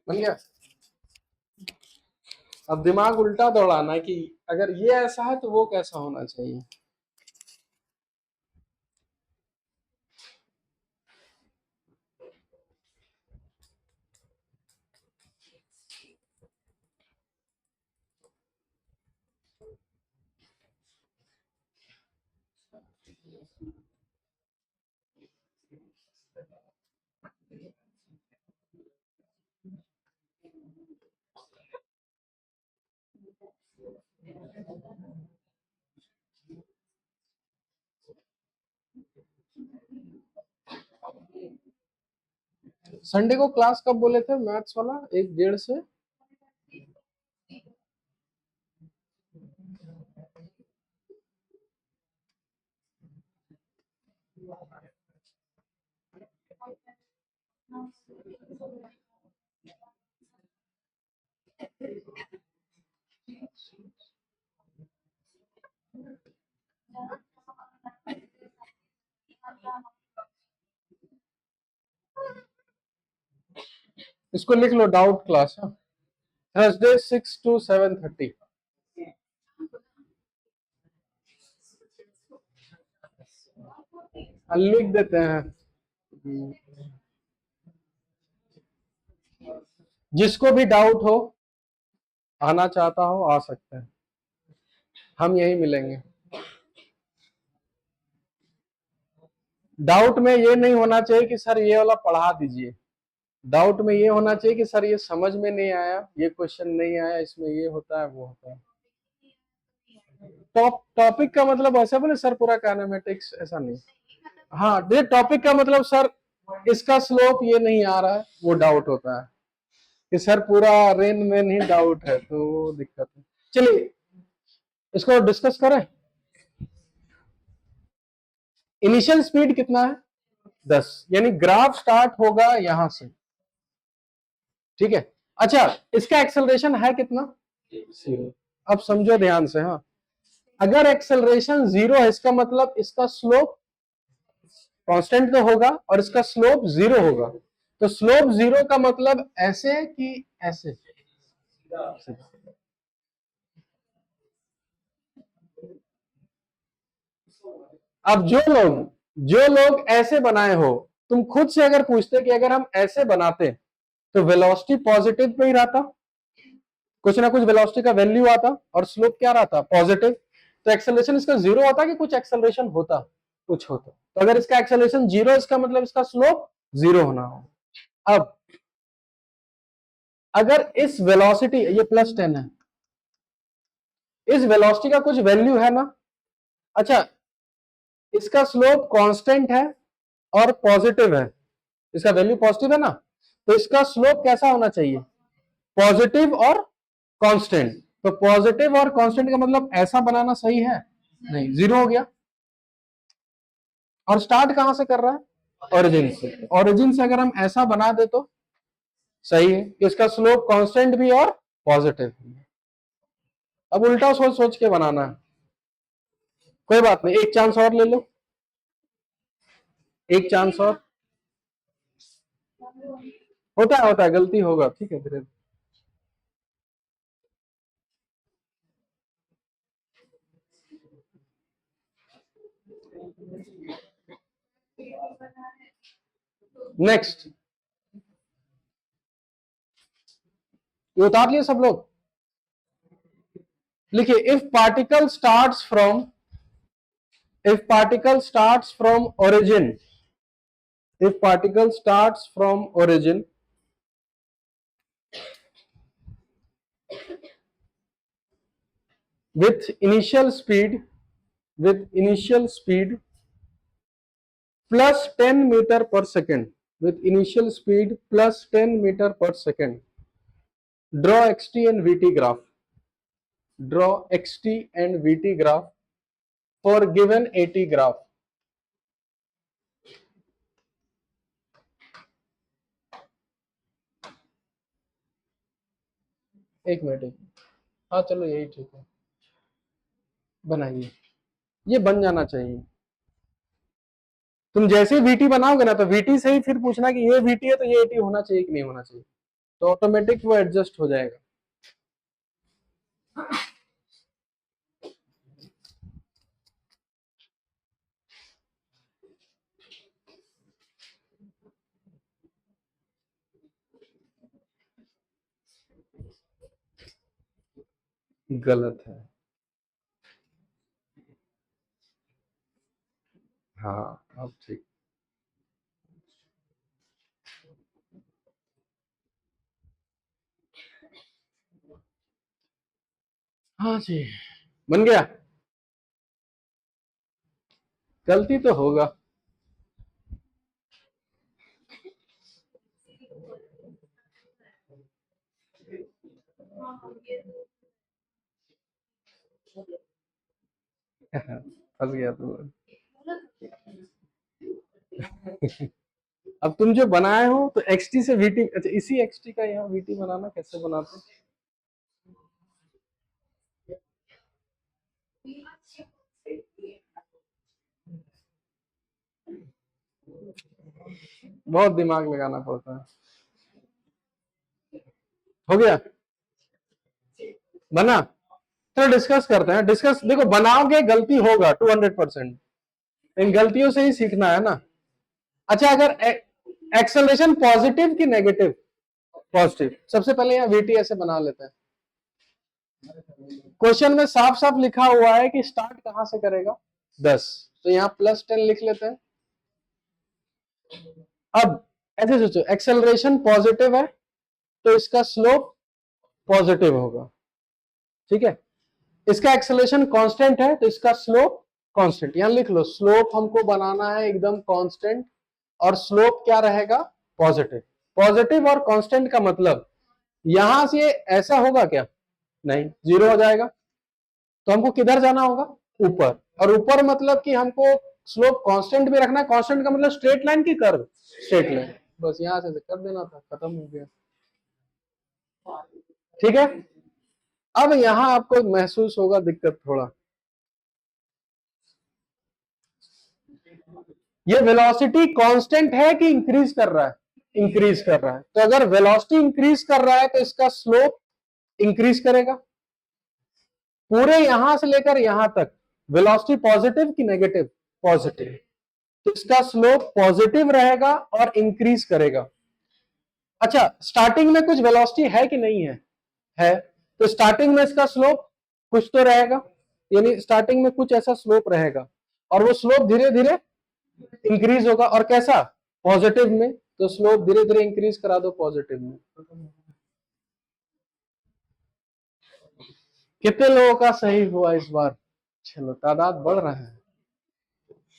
बन गया। अब दिमाग उल्टा दौड़ाना है कि अगर ये ऐसा है तो वो कैसा होना चाहिए। संडे को क्लास कब बोले थे मैथ्स वाला? 1 1:30 से। इसको लिख लो, डाउट क्लास है थर्सडे 6 to 7:30। लिख देते हैं। जिसको भी डाउट हो, आना चाहता हो, आ सकते हैं, हम यही मिलेंगे। डाउट में ये नहीं होना चाहिए कि सर ये वाला पढ़ा दीजिए। डाउट में ये होना चाहिए कि सर ये समझ में नहीं आया, ये क्वेश्चन नहीं आया, इसमें ये होता है, वो होता है। टॉपिक का मतलब ऐसा बोले सर पूरा काइनेमेटिक्स, ऐसा नहीं। हाँ, ये टॉपिक का मतलब सर इसका स्लोप ये नहीं आ रहा है, वो डाउट होता है कि सर पूरा रेन में नहीं डाउट है, तो दिक्कत है। चलिए इसको डिस्कस करें। इनिशियल स्पीड कितना है? 10, यानी ग्राफ स्टार्ट होगा यहां से, ठीक है। अच्छा, इसका एक्सेलरेशन है कितना? 0। अब समझो ध्यान से। हाँ, अगर एक्सेलरेशन 0 है, इसका मतलब इसका स्लोप कांस्टेंट तो होगा और इसका स्लोप 0 होगा। तो स्लोप 0 का मतलब ऐसे कि ऐसे। अब जो लोग ऐसे बनाए हो, तुम खुद से अगर पूछते कि अगर हम ऐसे बनाते तो वेलोसिटी पॉजिटिव पे ही रहता, कुछ ना कुछ वेलोसिटी का वैल्यू आता और स्लोप क्या रहता? पॉजिटिव। तो एक्सेलरेशन इसका 0 होता कि कुछ एक्सेलरेशन होता? कुछ होता। तो अगर इसका एक्सेलरेशन 0, इसका मतलब इसका स्लोप 0 होना हो। अब अगर इस वेलोसिटी, ये +10 है, इस वेलोसिटी का कुछ वैल्यू है ना। अच्छा, इसका स्लोप कांस्टेंट है और पॉजिटिव है, इसका वैल्यू पॉजिटिव है ना, तो इसका स्लोप कैसा होना चाहिए? पॉजिटिव और कांस्टेंट। तो पॉजिटिव और कांस्टेंट का मतलब ऐसा बनाना सही है? नहीं, 0 हो गया। और स्टार्ट कहां से कर रहा है? ओरिजिन से। ओरिजिन से अगर हम ऐसा बना दे तो सही है, इसका स्लोप कांस्टेंट भी और पॉजिटिव भी। अब उल्टा सोच सोच के बनाना है, कोई बात नहीं, एक चांस और ले लो, एक चांस और। होता है गलती होगा, ठीक है, धीरे। नेक्स्ट, ये उतार लिए सब लोग? लिखिए, if particle starts from origin, if particle starts from origin with initial speed plus 10 meter per second, with initial speed plus 10 meter per second, draw xt and vt graph, draw xt and vt graph for given at graph. एक minute, हाँ चलो यही ठीक है, बनाइए, ये बन जाना चाहिए। तुम जैसे वीटी बनाओगे ना, तो वीटी से ही फिर पूछना कि ये वीटी है तो ये एटी होना चाहिए कि नहीं होना चाहिए, तो ऑटोमेटिक वो एडजस्ट हो जाएगा। गलत है। हाँ अब ठीक। हाँ जी, बन गया। गलती तो होगा। फंस गया तू। अब तुम जो बनाए हो तो एक्सटी से वीटी, अच्छा इसी एक्सटी का यहाँ वीटी बनाना कैसे बनाते हैं? बहुत दिमाग लगाना पड़ता है। हो गया, बना। चलो डिस्कस करते हैं। डिस्कस, देखो बनाओगे गलती होगा 200%, इन गलतियों से ही सीखना है ना। अच्छा, अगर एक्सेलरेशन पॉजिटिव की नेगेटिव? पॉजिटिव। सबसे पहले यहाँ वीटी ऐसे बना लेते हैं। क्वेश्चन में साफ साफ लिखा हुआ है कि स्टार्ट कहां से करेगा, 10, तो यहाँ +10 लिख लेते हैं। अब ऐसे सोचो, एक्सेलरेशन पॉजिटिव है तो इसका स्लोप पॉजिटिव होगा, ठीक है। इसका एक्सेलरेशन कांस्टेंट है तो इसका स्लोप कांस्टेंट। यहां लिख लो, स्लोप हमको बनाना है एकदम कांस्टेंट, और स्लोप क्या रहेगा, पॉजिटिव। पॉजिटिव और कांस्टेंट का मतलब यहां से ऐसा होगा क्या, नहीं, जीरो हो जाएगा। तो हमको किधर जाना होगा, ऊपर। और ऊपर मतलब कि हमको स्लोप कांस्टेंट भी रखना है। कांस्टेंट का मतलब स्ट्रेट लाइन की कर्व, स्ट्रेट लाइन। बस यहां से कर देना था, खत्म हो गया। ठीक है। अब यहां आपको महसूस होगा दिक्कत थोड़ा, ये वेलोसिटी कांस्टेंट है कि इंक्रीज कर रहा है, इंक्रीज कर रहा है। तो अगर वेलोसिटी इंक्रीज कर रहा है तो इसका स्लोप इंक्रीज करेगा। पूरे यहां से लेकर यहां तक वेलोसिटी पॉजिटिव कि नेगेटिव, पॉजिटिव, तो इसका स्लोप पॉजिटिव रहेगा और इंक्रीज करेगा। अच्छा, स्टार्टिंग में कुछ वेलोसिटी है कि नहीं है तो स्टार्टिंग में इसका स्लोप कुछ तो रहेगा, यानी स्टार्टिंग में कुछ ऐसा स्लोप रहेगा, और वो स्लोप धीरे धीरे इंक्रीज होगा। और कैसा, पॉजिटिव में, तो स्लोप धीरे धीरे इंक्रीज करा दो पॉजिटिव में। कितने लोगों का सही हुआ इस बार? चलो तादाद बढ़ रहा है,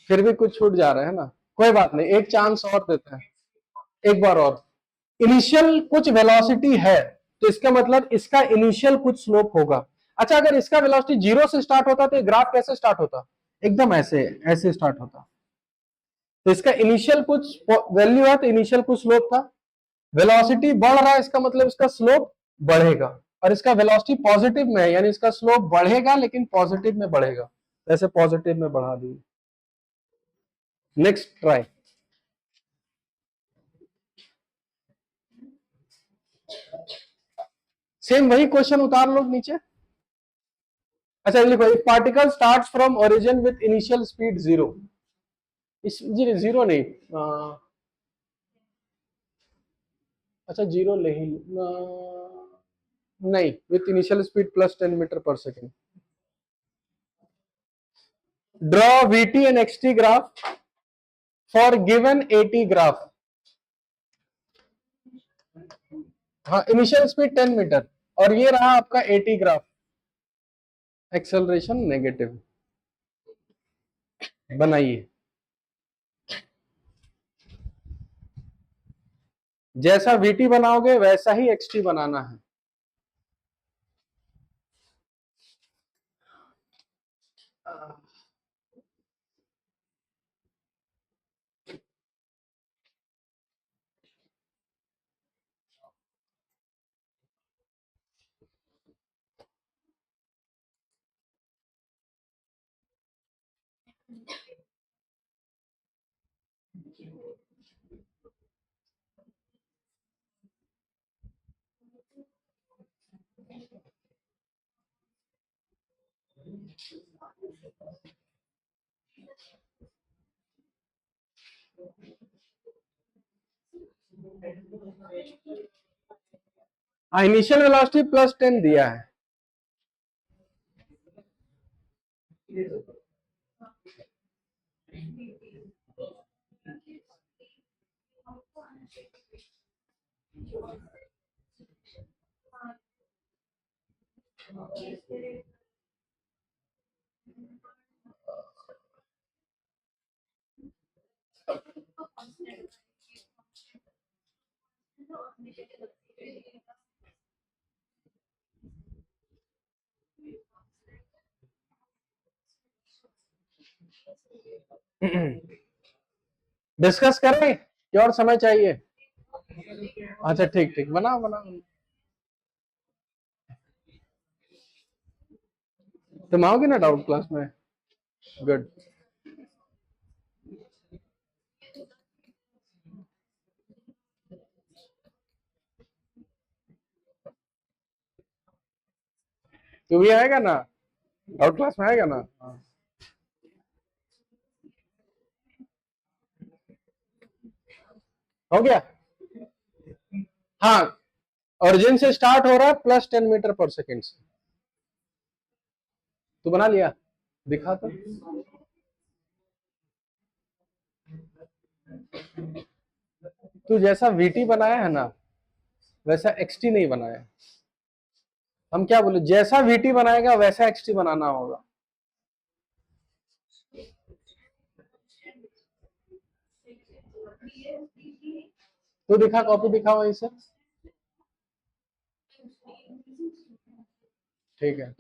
फिर भी कुछ छूट जा रहा है ना, कोई बात नहीं, एक चांस और देते हैं, एक बार और। इनिशियल कुछ वेलोसिटी है तो इसका मतलब इसका इनिशियल कुछ स्लोप होगा। अच्छा, अगर इसका वेलोसिटी जीरो से स्टार्ट होता तो ग्राफ कैसे स्टार्ट होता, एकदम ऐसे ऐसे स्टार्ट होता। तो इसका इनिशियल कुछ वैल्यू है तो इनिशियल कुछ स्लोप था। वेलोसिटी बढ़ रहा है इसका मतलब इसका स्लोप बढ़ेगा, और इसका वेलोसिटी पॉजिटिव में है यानी इसका स्लोप बढ़ेगा लेकिन पॉजिटिव में बढ़ेगा। ऐसे पॉजिटिव में बढ़ा दिए। Next try. सेम वही क्वेश्चन उतार लो नीचे। अच्छा लिखो, if particle starts from origin with initial speed zero. इस जी जीरो नहीं, अच्छा जीरो नहीं, नहीं, with initial speed +10 metre per second. Draw VT and XT graph for given AT graph. हाँ, इनिशियल स्पीड 10 मीटर, और ये रहा आपका एटी ग्राफ, एक्सेलरेशन नेगेटिव। बनाइए, जैसा वीटी बनाओगे वैसा ही एक्सटी बनाना है। इनिशियल वेलोसिटी +10 दिया है। डिस्कस करें कि और समय चाहिए? अच्छा ठीक ठीक, बनाओ बनाओ। तुम आओगे ना डाउट क्लास में? गुड। तू भी आएगा ना डाउट क्लास में? आएगा ना? हो गया? हाँ, ओरिजिन से स्टार्ट हो रहा है +10 मीटर पर सेकेंड से। तू बना लिया? दिखा तो। तू जैसा वीटी बनाया है ना वैसा एक्सटी नहीं बनाया। हम क्या बोले, जैसा वीटी बनाएगा वैसा एक्सटी बनाना होगा। तो दिखा, कॉपी दिखा वहीं से। ठीक है।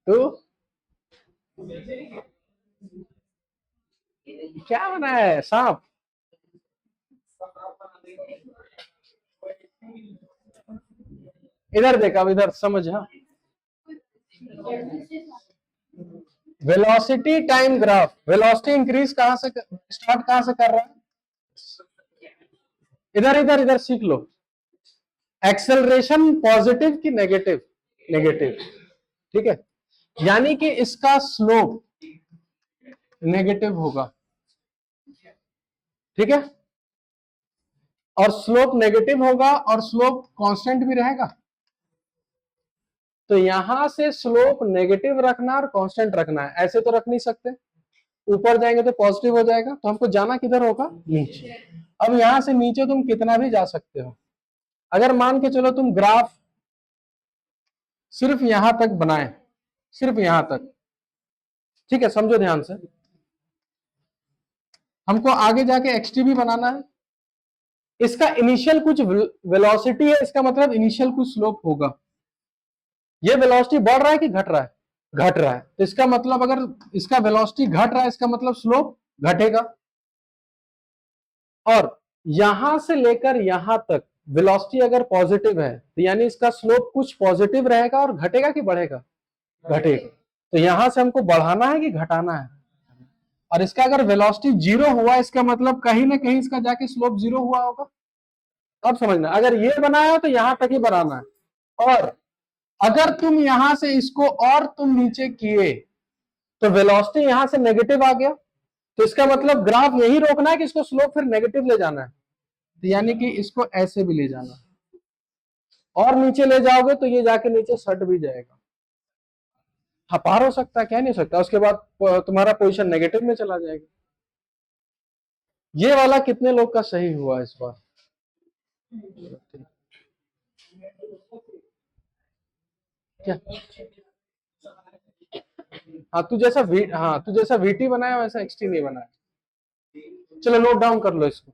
तो क्या बनाया है? सांप? इधर देखा, अब इधर समझ। हाँ, velocity time graph. Velocity increase कहां से स्टार्ट, कहां से कर रहा है? इधर इधर इधर सीख लो। एक्सेलरेशन पॉजिटिव की नेगेटिव? नेगेटिव। ठीक है, यानी कि इसका स्लोप नेगेटिव होगा। ठीक है, और स्लोप नेगेटिव होगा और स्लोप कांस्टेंट भी रहेगा। तो यहां से स्लोप नेगेटिव रखना और कांस्टेंट रखना है, ऐसे तो रख नहीं सकते। ऊपर जाएंगे तो पॉजिटिव हो जाएगा, तो हमको जाना किधर होगा? नीचे। अब यहां से नीचे तुम कितना भी जा सकते हो। अगर मान के चलो तुम ग्राफ सिर्फ यहां तक बनाए, सिर्फ यहां तक, ठीक है, समझो ध्यान से। हमको आगे जाके एक्सटी भी बनाना है। इसका इनिशियल कुछ वेलोसिटी है, इसका मतलब इनिशियल कुछ स्लोप होगा। ये वेलोसिटी बढ़ रहा है कि घट रहा है? घट रहा है। तो इसका मतलब अगर इसका वेलोसिटी घट रहा है, इसका मतलब स्लोप घटेगा। और यहां से लेकर यहां तक वेलोसिटी अगर पॉजिटिव है तो यानी इसका स्लोप कुछ पॉजिटिव रहेगा और घटेगा कि बढ़ेगा? घटेगा। तो यहां से हमको बढ़ाना है कि घटाना है? और इसका अगर वेलोसिटी 0 हुआ, इसका मतलब कहीं ना कहीं इसका जाके स्लोप 0 हुआ होगा। अब समझना, अगर ये बनाया तो यहां तक ही बनाना है, और अगर तुम यहां से इसको और तुम नीचे किए तो वेलोसिटी यहां से नेगेटिव आ गया, तो इसका मतलब ग्राफ यही रोकना है कि इसको स्लोप फिर नेगेटिव ले जाना है। तो यानी कि इसको ऐसे भी ले जाना है, और नीचे ले जाओगे तो ये जाके नीचे सट भी जाएगा। हाँ, पार हो सकता है, कह नहीं सकता, उसके बाद तुम्हारा पोजीशन नेगेटिव में चला जाएगा। ये वाला कितने लोग का सही हुआ इस बार? क्या? हाँ, तू जैसा वीटी बनाया वैसा एक्सटी नहीं बनाया। चलो नोट डाउन कर लो इसको।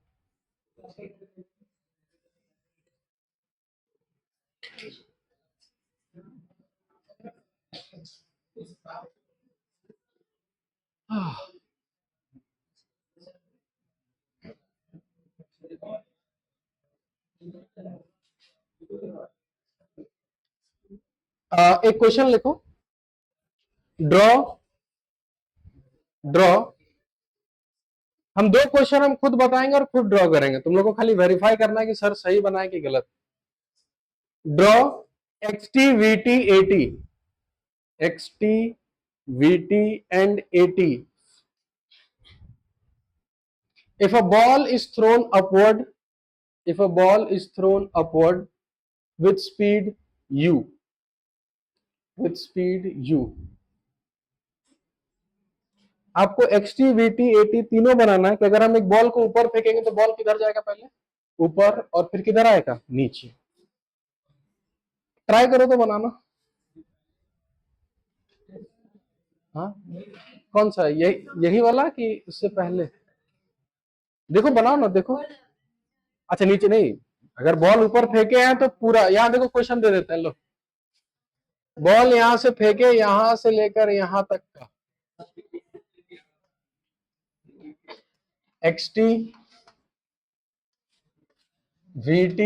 एक क्वेश्चन लिखो। ड्रॉ ड्रॉ हम दो क्वेश्चन हम खुद बताएंगे और खुद ड्रॉ करेंगे, तुम लोग को खाली वेरीफाई करना है कि सर सही बनाए कि गलत। Draw XT VT AT xt, vt and at. If a ball is thrown upward, if a ball is thrown upward with speed u, with speed u, आपको xt, vt, at तीनों बनाना है कि अगर हम एक बॉल को ऊपर फेंकेंगे तो बॉल किधर जाएगा, पहले ऊपर और फिर किधर आएगा, नीचे। ट्राई करो तो बनाना। हाँ, कौन सा, यही यही वाला कि उससे पहले? देखो बनाओ ना, देखो। अच्छा नीचे नहीं, अगर बॉल ऊपर फेंके हैं तो पूरा, यहाँ देखो क्वेश्चन दे देते हैं, लो। बॉल यहां से फेंके, यहां से लेकर यहां तक का xt, vt,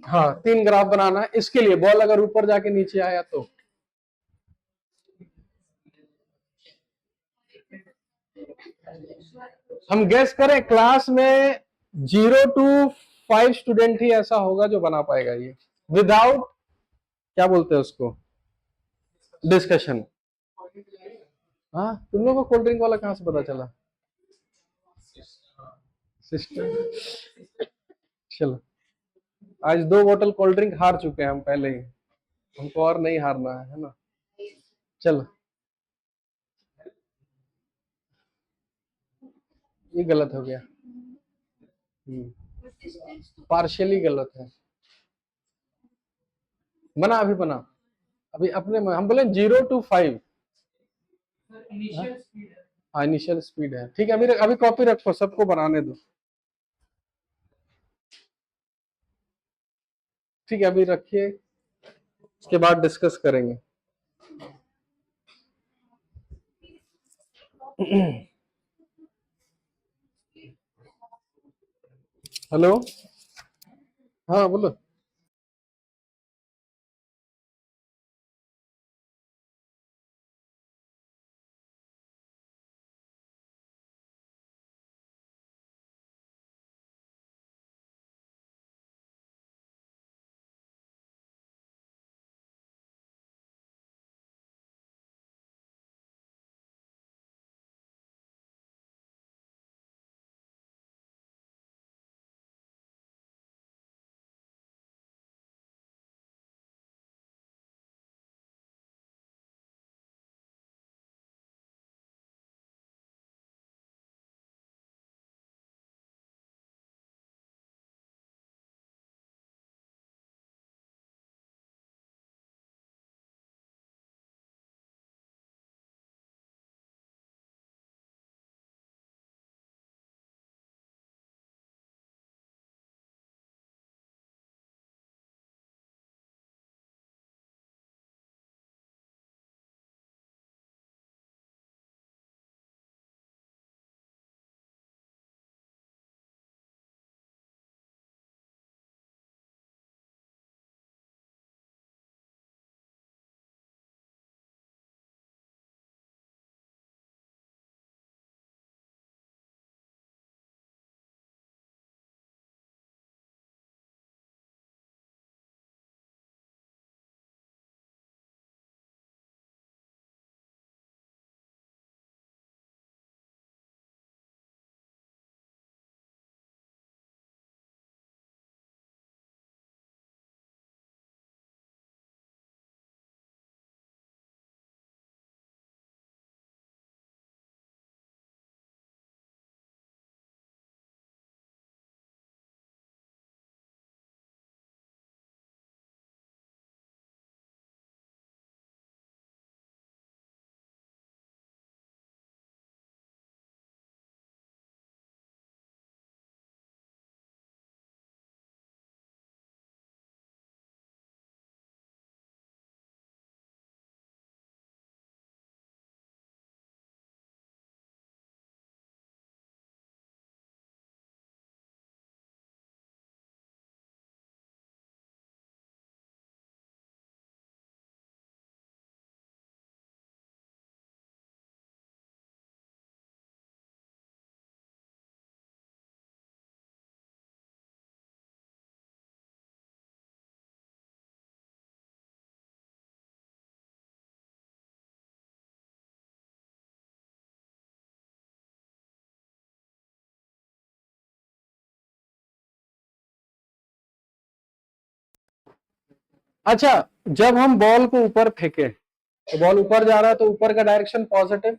हाँ 3 ग्राफ बनाना है। इसके लिए बॉल अगर ऊपर जाके नीचे आया तो हम गेस करें, क्लास में 0 to 5 स्टूडेंट ही ऐसा होगा जो बना पाएगा ये, विदाउट, क्या बोलते हैं उसको, डिस्कशन। हाँ, तुम लोगों को कोल्ड ड्रिंक वाला कहां से पता चला? सिस्टम। चलो, आज 2 बोतल कोल्ड ड्रिंक हार चुके हैं हम पहले ही, हमको और नहीं हारना है ना। चलो, ये गलत हो गया, पार्शियली गलत है। बना, अभी बना, अभी अपने में हम बोले 0 to 5। हाँ, इनिशियल स्पीड है, ठीक है। अभी कॉपी रखो, सबको बनाने दो। ठीक है, अभी रखिए, उसके बाद डिस्कस करेंगे। हेलो, हाँ बोलो। अच्छा, जब हम बॉल को ऊपर फेंके तो बॉल ऊपर जा रहा है, तो ऊपर का डायरेक्शन पॉजिटिव,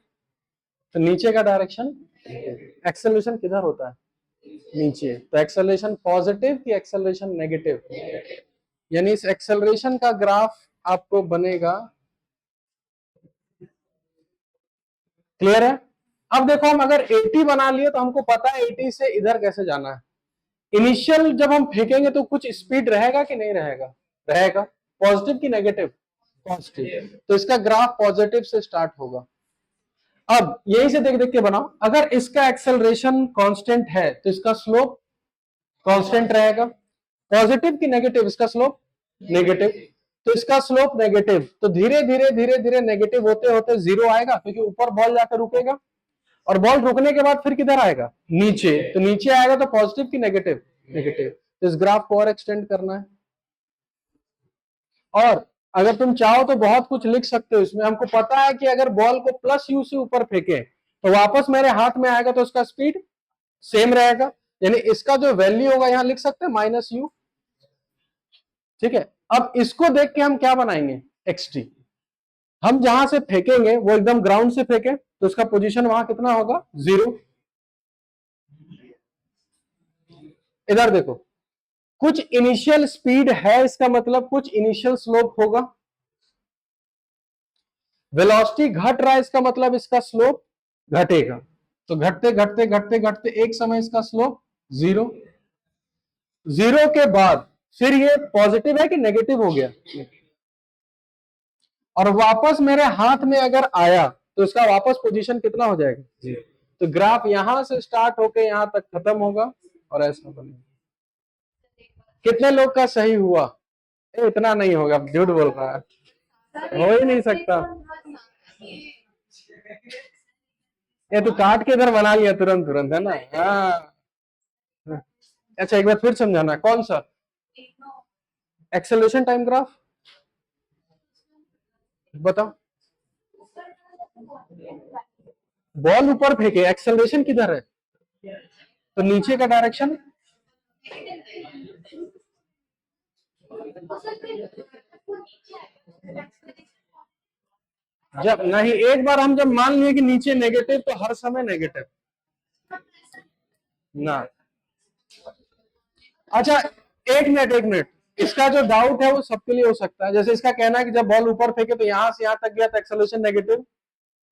तो नीचे का डायरेक्शन एक्सेलरेशन किधर होता है, नीचे। तो एक्सेलरेशन पॉजिटिव की एक्सेलरेशन नेगेटिव, यानी इस एक्सेलरेशन का ग्राफ आपको बनेगा। क्लियर है? अब देखो, हम अगर 80 बना लिए तो हमको पता है 80 से इधर कैसे जाना है। इनिशियल जब हम फेंकेंगे तो कुछ स्पीड रहेगा कि नहीं रहेगा, रहेगा। पॉजिटिव की नेगेटिव, पॉजिटिव, तो इसका ग्राफ पॉजिटिव से स्टार्ट होगा। अब यही से देख देख के बनाओ, अगर इसका एक्सेलरेशन कांस्टेंट है तो इसका स्लोप कांस्टेंट रहेगा। पॉजिटिव की नेगेटिव, इसका स्लोप नेगेटिव, तो इसका स्लोप नेगेटिव, तो धीरे धीरे धीरे धीरे नेगेटिव होते होते जीरो आएगा, क्योंकि ऊपर बॉल जाकर रुकेगा, और बॉल रुकने के बाद फिर किधर आएगा, नीचे। तो नीचे आएगा तो पॉजिटिव की नेगेटिव, नेगेटिव, तो इस ग्राफ को और एक्सटेंड करना है। और अगर तुम चाहो तो बहुत कुछ लिख सकते हो इसमें। हमको पता है कि अगर बॉल को प्लस यू से ऊपर फेंके तो वापस मेरे हाथ में आएगा, तो उसका स्पीड सेम रहेगा, यानी इसका जो वैल्यू होगा यहां लिख सकते हैं माइनस यू। ठीक है, अब इसको देख के हम क्या बनाएंगे, एक्सटी। हम जहां से फेंकेंगे वो एकदम ग्राउंड से फेंके तो उसका पोजीशन वहां कितना होगा, जीरो। इधर देखो, कुछ इनिशियल स्पीड है, इसका मतलब कुछ इनिशियल स्लोप होगा। वेलोसिटी घट रहा है, इसका मतलब इसका स्लोप घटेगा। तो घटते घटते घटते घटते एक समय इसका स्लोप जीरो। जीरो के बाद फिर ये पॉजिटिव है कि नेगेटिव हो गया, और वापस मेरे हाथ में अगर आया तो इसका वापस पोजीशन कितना हो जाएगा, जीरो। तो ग्राफ यहां से स्टार्ट होके यहां तक खत्म होगा और ऐसा बनेगा। कितने लोग का सही हुआ? इतना नहीं होगा, झूठ बोल रहा है, हो ही नहीं सकता। ये तो काट के इधर बना लिया तुरंत तुरंत, है ना? हाँ। अच्छा, एक बार फिर समझाना, कौन सा? एक्सेलरेशन टाइम ग्राफ बताओ। बॉल ऊपर फेंके, एक्सेलरेशन किधर है, तो नीचे का डायरेक्शन। जब नहीं, एक बार हम जब मान लिए कि नीचे नेगेटिव, तो हर समय नेगेटिव ना। अच्छा, एक मिनट एक मिनट, इसका जो डाउट है वो सबके लिए हो सकता है। जैसे इसका कहना है कि जब बॉल ऊपर फेंके तो यहां से यहां तक गया तो एक्सेलरेशन नेगेटिव,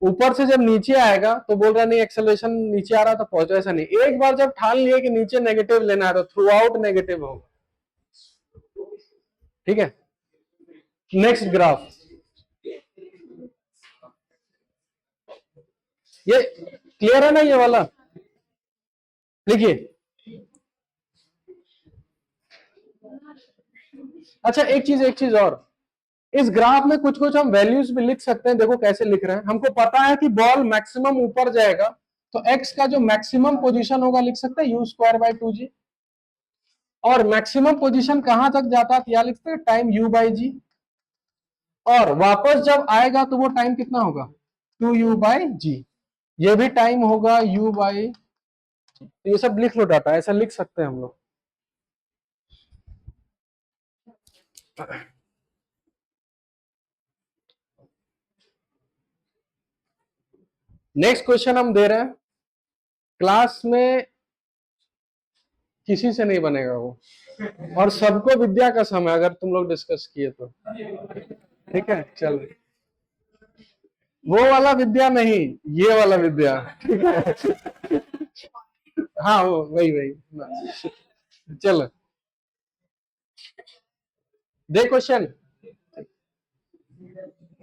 ऊपर से जब नीचे आएगा तो बोल रहा नहीं एक्सेलरेशन नीचे आ रहा तो पहुंचो, ऐसा नहीं। एक बार जब ठान लिए कि नीचे नेगेटिव लेना है तो थ्रू आउट नेगेटिव होगा। ठीक है, नेक्स्ट ग्राफ। ये क्लियर है ना, ये वाला लिखिए। अच्छा, एक चीज और, इस ग्राफ में कुछ कुछ हम वैल्यूज भी लिख सकते हैं। देखो कैसे लिख रहे हैं, हमको पता है कि बॉल मैक्सिमम ऊपर जाएगा, तो एक्स का जो मैक्सिमम पोजीशन होगा लिख सकते हैं यू स्क्वायर बाई 2g, और मैक्सिमम पोजीशन कहां तक जाता है या लिखते हैं टाइम यू बाई जी, और वापस जब आएगा तो वो टाइम कितना होगा, 2u बाई जी, ये भी टाइम होगा u बाई। ये सब लिख लो डाटा, ऐसा लिख सकते हैं हम लोग। नेक्स्ट क्वेश्चन हम दे रहे हैं, क्लास में किसी से नहीं बनेगा वो, और सबको विद्या का समय, अगर तुम लोग डिस्कस किए तो। ठीक है, चल, वो वाला विद्या नहीं, ये वाला विद्या। ठीक है, हाँ वो वही वही। चलो, दे क्वेश्चन,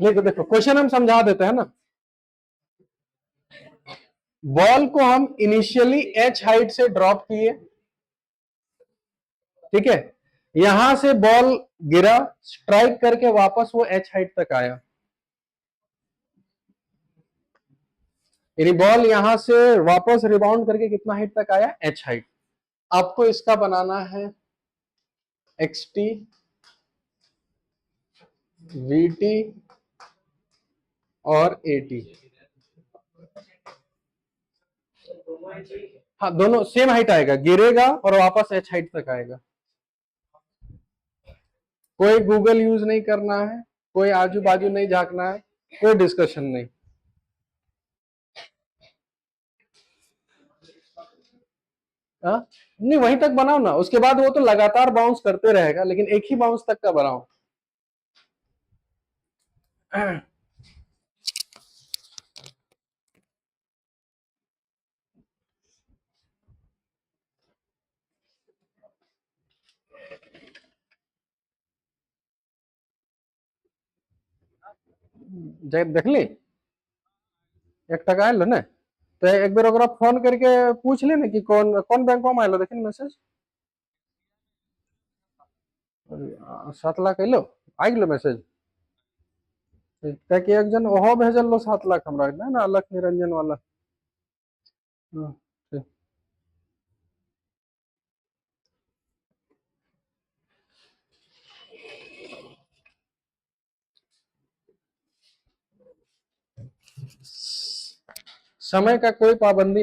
देखो देखो क्वेश्चन हम समझा देते हैं ना। बॉल को हम इनिशियली h हाइट से ड्रॉप किए, ठीक है, यहां से बॉल गिरा, स्ट्राइक करके वापस वो h हाइट तक आया, यानी बॉल यहां से वापस रिबाउंड करके कितना हाइट तक आया, h हाइट। आपको इसका बनाना है xt, vt और at। हाँ, दोनों सेम हाइट आएगा, गिरेगा और वापस h हाइट तक आएगा। कोई गूगल यूज नहीं करना है, कोई आजू बाजू नहीं झांकना है, कोई डिस्कशन नहीं। हाँ, नहीं वहीं तक बनाओ ना, उसके बाद वो तो लगातार बाउंस करते रहेगा, लेकिन एक ही बाउंस तक का बनाओ। देखली, 1 टका आयल ने, तो एक बेर ओकरा फोन करके पूछ ले ना कि कौन कौन बैंक में आयल, देखी मैसेज। 7 लाख अलो, आ गलो मैसेज। ताकि एक जन ओहो भेजल लो 7 लाख हमरा ना, अलख निरंजन वाला। हाँ, ठीक। समय का कोई पाबंदी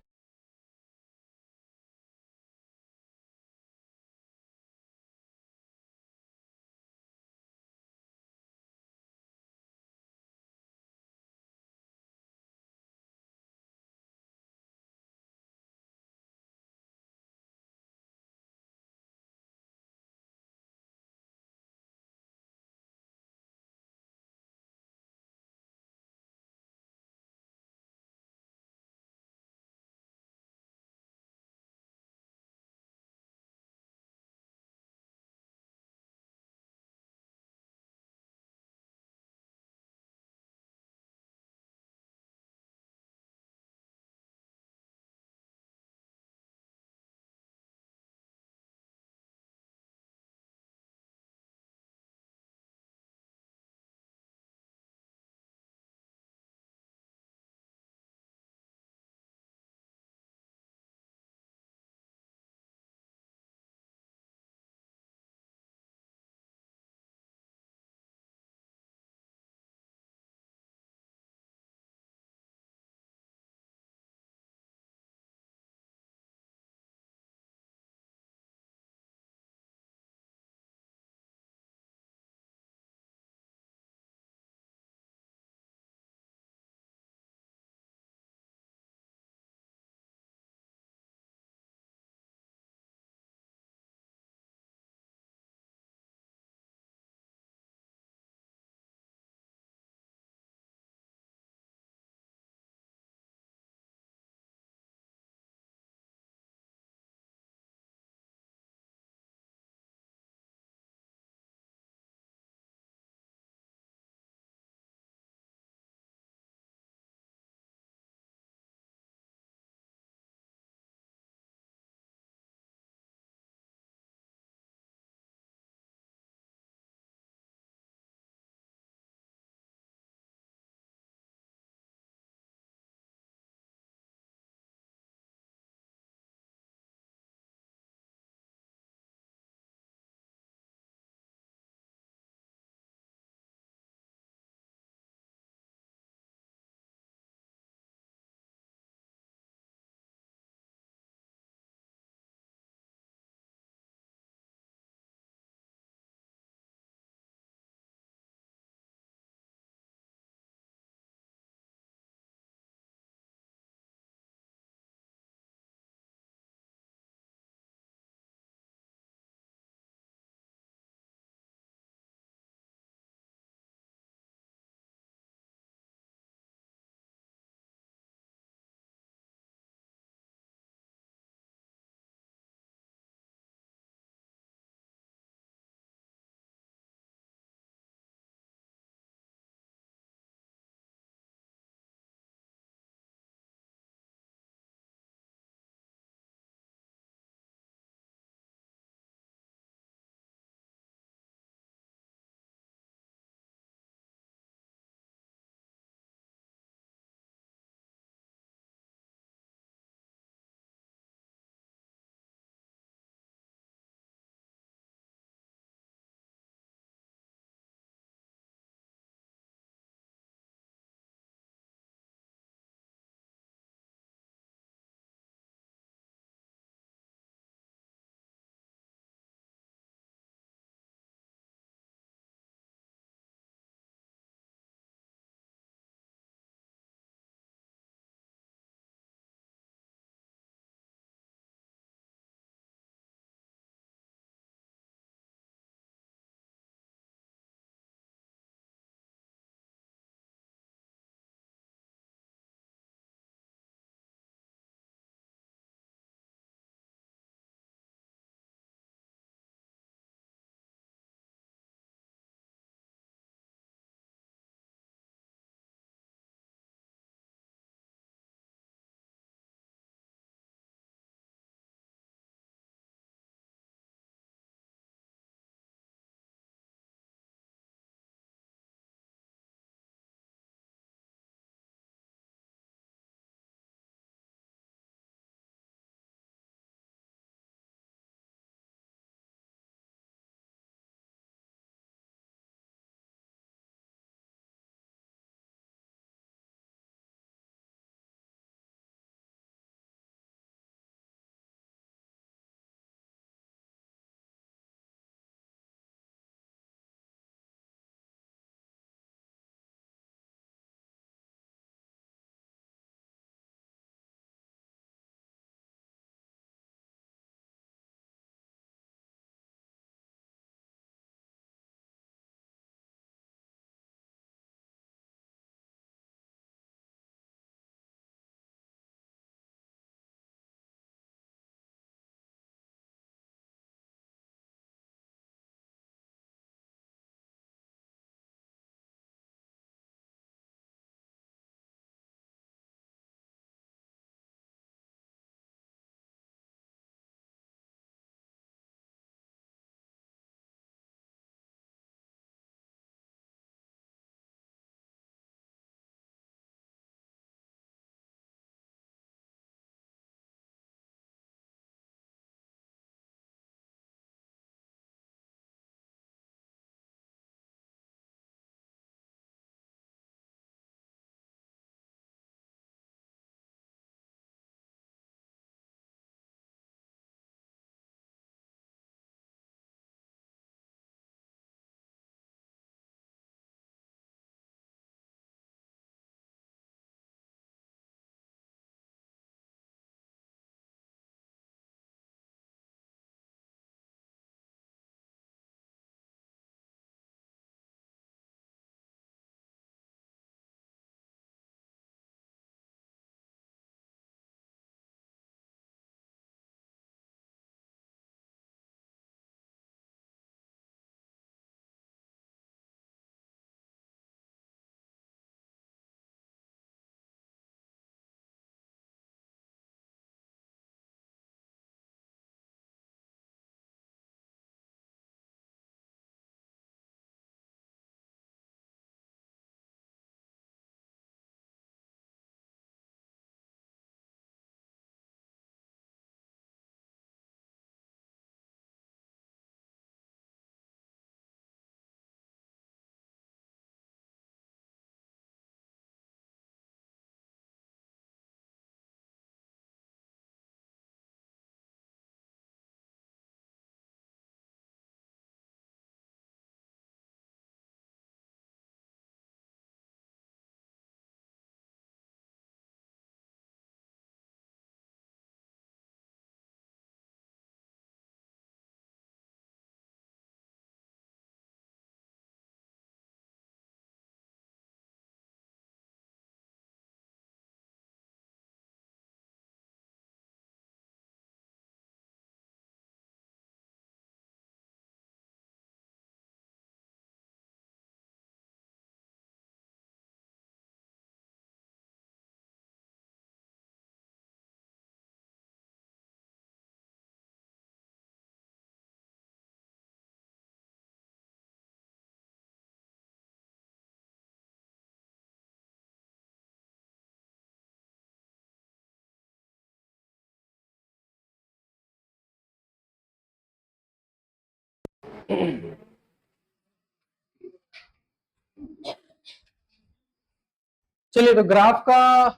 चलिए, तो ग्राफ का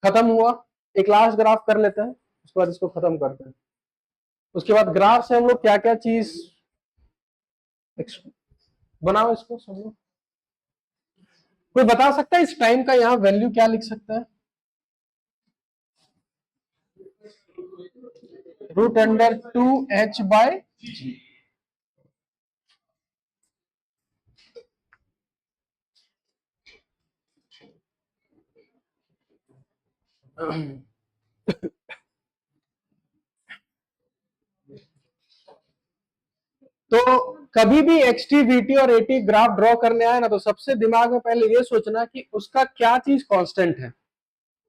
खत्म हुआ। एक लास्ट ग्राफ कर लेते हैं, उसके बाद इसको खत्म करते हैं। उसके बाद ग्राफ से हम लोग क्या क्या चीज बनाओ, इसको सब लोग कोई बता सकता है इस टाइम का यहाँ वैल्यू क्या लिख सकता है? √2h/g। तो कभी भी एक्सटी, वीटी और एटी ग्राफ ड्रॉ करने आए ना, तो सबसे दिमाग में पहले ये सोचना कि उसका क्या चीज कांस्टेंट है।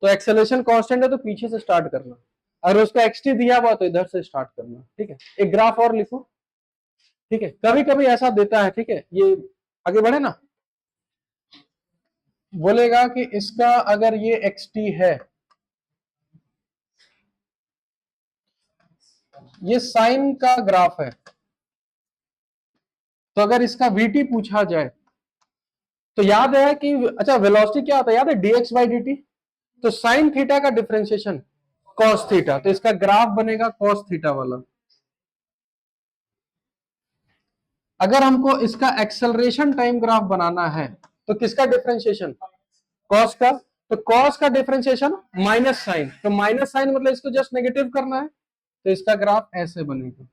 तो एक्सेलरेशन कांस्टेंट है तो पीछे से स्टार्ट करना, अगर उसका एक्सटी दिया हुआ तो इधर से स्टार्ट करना। ठीक है, एक ग्राफ और लिखो। ठीक है, कभी कभी ऐसा देता है, ठीक है, ये आगे बढ़े ना, बोलेगा कि इसका अगर ये एक्सटी है, ये साइन का ग्राफ है, तो अगर इसका वीटी पूछा जाए तो याद है कि अच्छा वेलोसिटी क्या होता है, याद है dx बाई dt। तो साइन थीटा का डिफरेंशिएशन कॉस थीटा, तो इसका ग्राफ बनेगा कॉस थीटा वाला। अगर हमको इसका एक्सेलरेशन टाइम ग्राफ बनाना है तो किसका डिफरेंशिएशन, कॉस का। तो कॉस का डिफरेंशिएशन माइनस साइन, तो माइनस साइन मतलब इसको जस्ट नेगेटिव करना है, तो इसका ग्राफ ऐसे बनेगा।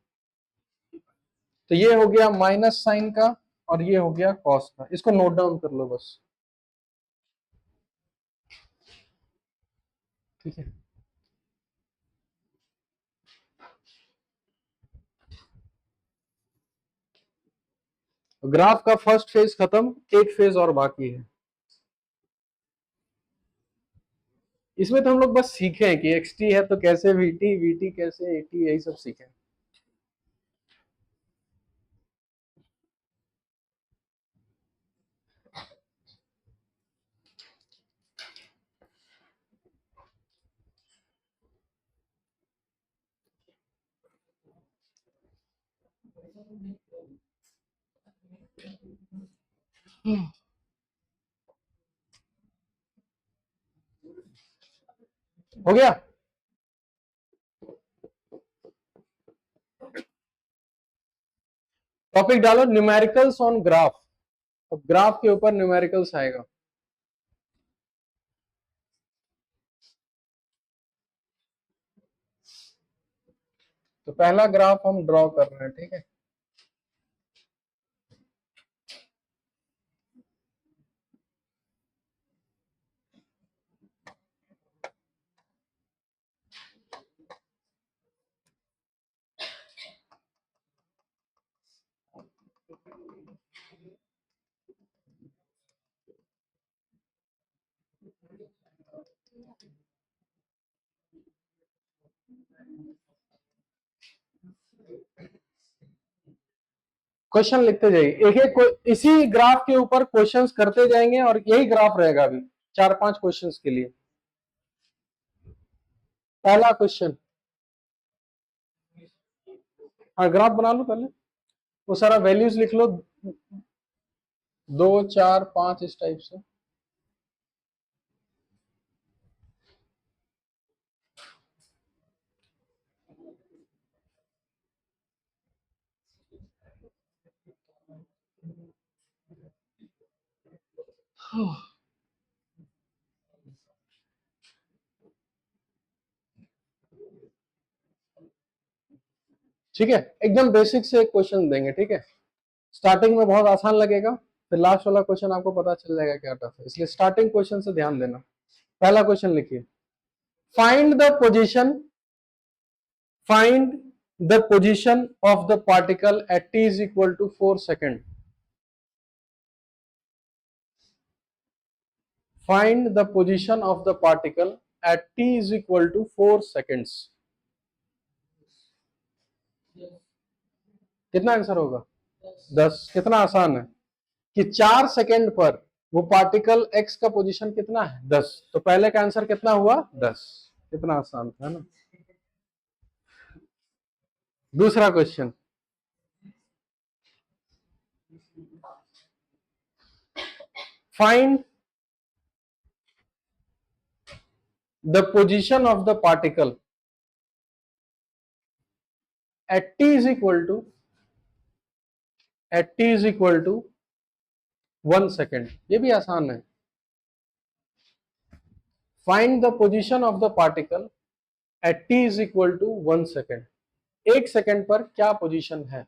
तो ये हो गया माइनस साइन का और ये हो गया कॉस का, इसको नोट डाउन कर लो बस। ठीक है, ग्राफ का फर्स्ट फेज खत्म, एक फेज और बाकी है। इसमें तो हम लोग बस सीखे हैं कि एक्सटी है तो कैसे वीटी, वीटी कैसे एटी, यही सब सीखे। हो गया। टॉपिक डालो न्यूमेरिकल्स ऑन ग्राफ। अब ग्राफ के ऊपर न्यूमेरिकल्स आएगा। तो पहला ग्राफ हम ड्रॉ कर रहे हैं। ठीक है, क्वेश्चन लिखते जाइए, एक एक इसी ग्राफ के ऊपर क्वेश्चंस करते जाएंगे और यही ग्राफ रहेगा अभी 4-5 क्वेश्चंस के लिए। पहला क्वेश्चन, हाँ ग्राफ बना लो पहले, वो सारा वैल्यूज लिख लो, 2, 4, 5 इस टाइप से। ठीक है, एकदम बेसिक से एक क्वेश्चन देंगे। ठीक है, स्टार्टिंग में बहुत आसान लगेगा, फिर लास्ट वाला क्वेश्चन आपको पता चल जाएगा क्या टफ है, इसलिए स्टार्टिंग क्वेश्चन से ध्यान देना। पहला क्वेश्चन लिखिए, find the position, find the position of the particle at t is equal to 4 second. Find the position of the particle at t is equal to 4 seconds। कितना answer होगा? 10। कितना आसान है कि 4 सेकेंड पर वो पार्टिकल x का position कितना है? 10। तो पहले का आंसर कितना हुआ? 10। कितना आसान था ना। दूसरा question, find the position of the particle at t is equal to 1 second. ये भी आसान है। Find the position of the particle at t is equal to 1 second. 1 second पर क्या पोजीशन है?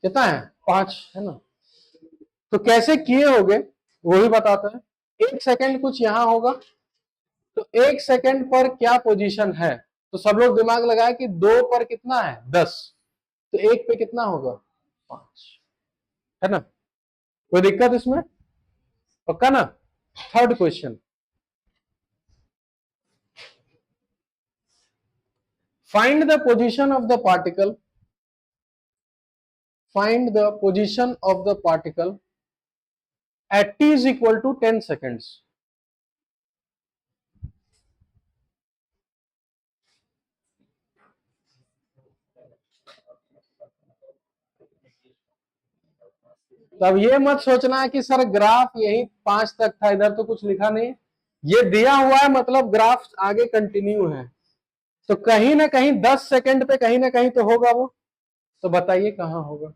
कितना है? 5 है ना। तो कैसे किए होगे वो भी बताते हैं। 1 सेकेंड कुछ यहां होगा, तो 1 सेकेंड पर क्या पोजीशन है? तो सब लोग दिमाग लगाए कि 2 पर कितना है? 10, तो 1 पे कितना होगा? 5, है ना। कोई दिक्कत इसमें? पक्का ना। Third question, find the position of the particle, find the position of the particle at t is equal to 10 seconds। तो अब ये मत सोचना है कि सर ग्राफ यही 5 तक था, इधर तो कुछ लिखा नहीं। ये दिया हुआ है मतलब ग्राफ आगे कंटिन्यू है, तो कहीं ना कहीं 10 सेकंड पे कहीं ना कहीं तो होगा वो। तो बताइए कहां होगा?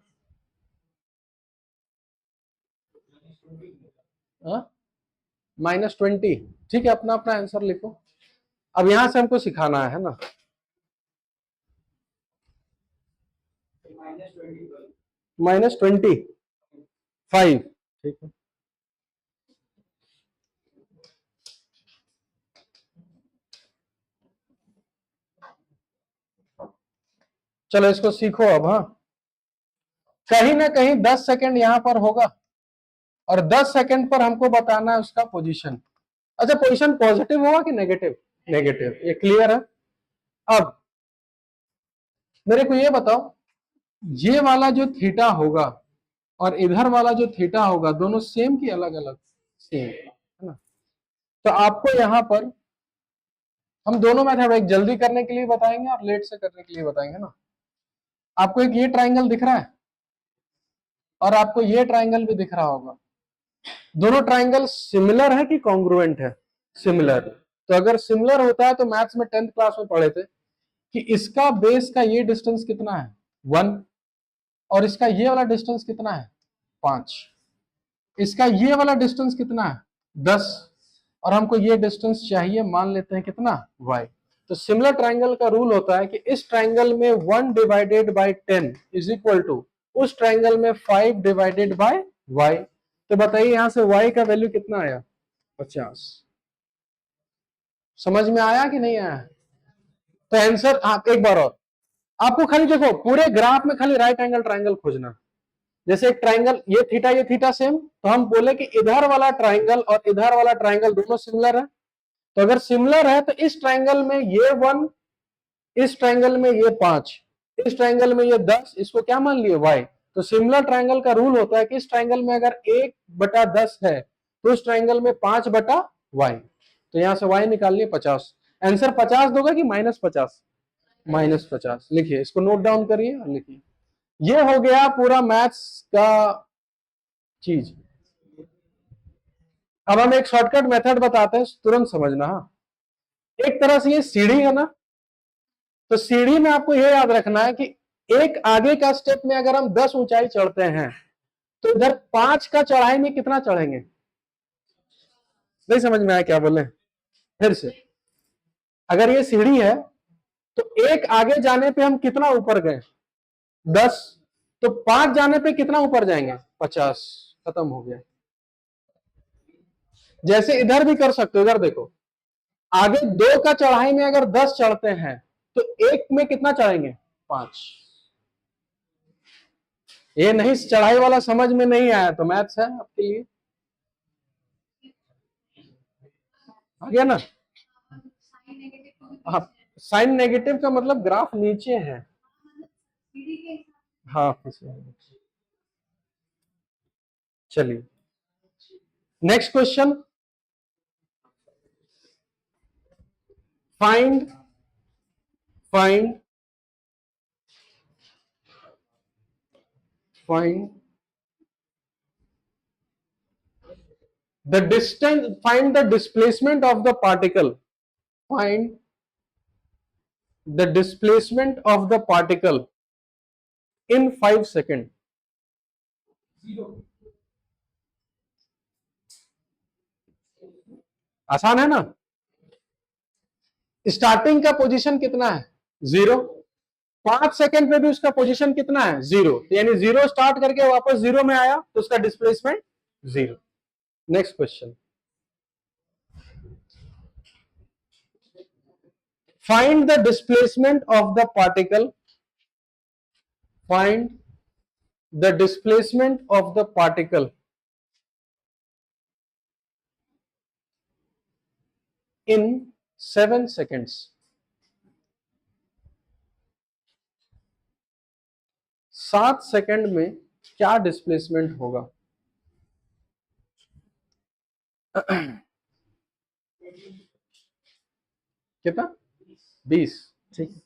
-20। ठीक है, अपना अपना आंसर लिखो। अब यहां से हमको सिखाना है ना। -25। ठीक है, चलो इसको सीखो अब। हाँ, कहीं ना कहीं 10 सेकंड यहां पर होगा और 10 सेकंड पर हमको बताना है उसका पोजीशन। अच्छा, पोजीशन पॉजिटिव होगा कि नेगेटिव? नेगेटिव, ये क्लियर है। अब मेरे को ये बताओ, ये वाला जो थीटा होगा और इधर वाला जो थीटा होगा, दोनों सेम की अलग अलग? सेम, है ना। तो आपको यहां पर हम दोनों मेथड, एक जल्दी करने के लिए बताएंगे और लेट से करने के लिए बताएंगे ना। आपको एक ये ट्राइंगल दिख रहा है और आपको ये ट्राइंगल भी दिख रहा होगा। दोनों ट्राइंगल सिमिलर है कि कॉन्ग्रुएंट है? सिमिलर। तो अगर सिमिलर होता है तो मैथ्स में 10th क्लास में पढ़े थे कि इसका बेस का ये डिस्टेंस कितना है? 1, और इसका ये वाला डिस्टेंस कितना है? 5। इसका ये वाला डिस्टेंस कितना है? 10, और हमको ये डिस्टेंस चाहिए, मान लेते हैं कितना? y। तो सिमिलर ट्राइंगल का रूल होता है कि इस ट्राइंगल में 1 divided by 10 is equal to उस ट्राइंगल में 5 डिवाइडेड बाई y। तो बताइए यहां से y का वैल्यू कितना आया? 50। समझ में आया कि नहीं आया? तो आंसर, हाँ एक बार और आपको खाली देखो, पूरे ग्राफ में खाली राइट एंगल ट्राइंगल खोजना। जैसे एक ट्राइंगल, ये थीटा सेम, तो हम बोले कि इधर वाला ट्राइंगल और इधर वाला ट्राइंगल दोनों सिमिलर है। तो अगर सिमिलर है तो इस ट्राइंगल में ये 1, इस ट्राइंगल में ये 5, इस ट्राइंगल में ये 10, इसको क्या मान लिए? y। तो सिमिलर ट्राइंगल का रूल होता है कि इस ट्राइंगल में अगर 1/10 है तो उस ट्राइंगल में 5/y। तो यहां से y निकाल लिए 50। आंसर 50 दोगे कि -50? -50 लिखिए, इसको नोट डाउन करिए और लिखिए। ये हो गया पूरा मैथ्स का चीज। अब हम एक शॉर्टकट मेथड बताते हैं, तुरंत समझना। हाँ, एक तरह से ये सीढ़ी है ना, तो सीढ़ी में आपको यह याद रखना है कि एक आगे का स्टेप में अगर हम 10 ऊंचाई चढ़ते हैं तो इधर 5 का चढ़ाई में कितना चढ़ेंगे? नहीं समझ में आया क्या बोले? फिर से, अगर ये सीढ़ी है तो एक आगे जाने पे हम कितना ऊपर गए? 10। तो 5 जाने पे कितना ऊपर जाएंगे? 50। खत्म हो गया। जैसे इधर भी कर सकते हो, इधर देखो, आगे 2 का चढ़ाई में अगर 10 चढ़ते हैं तो एक में कितना चढ़ेंगे? 5। ये नहीं, चढ़ाई वाला समझ में नहीं आया तो मैथ्स है आपके लिए। आ गया ना? हाँ, साइन नेगेटिव का मतलब ग्राफ नीचे है। हाँ, चलिए next question, find find find the distance, find the displacement of the particle, find the displacement of the particle in 5 second. आसान है ना। स्टार्टिंग का पोजीशन कितना है 0, 5 सेकेंड पे भी उसका पोजीशन कितना है 0, यानी 0 स्टार्ट करके वापस 0 में आया तो उसका displacement 0। Next question, find the displacement of the particle, find the displacement of the particle in 7 seconds। 7 second में क्या डिस्प्लेसमेंट होगा? कितना? 20। ठीक,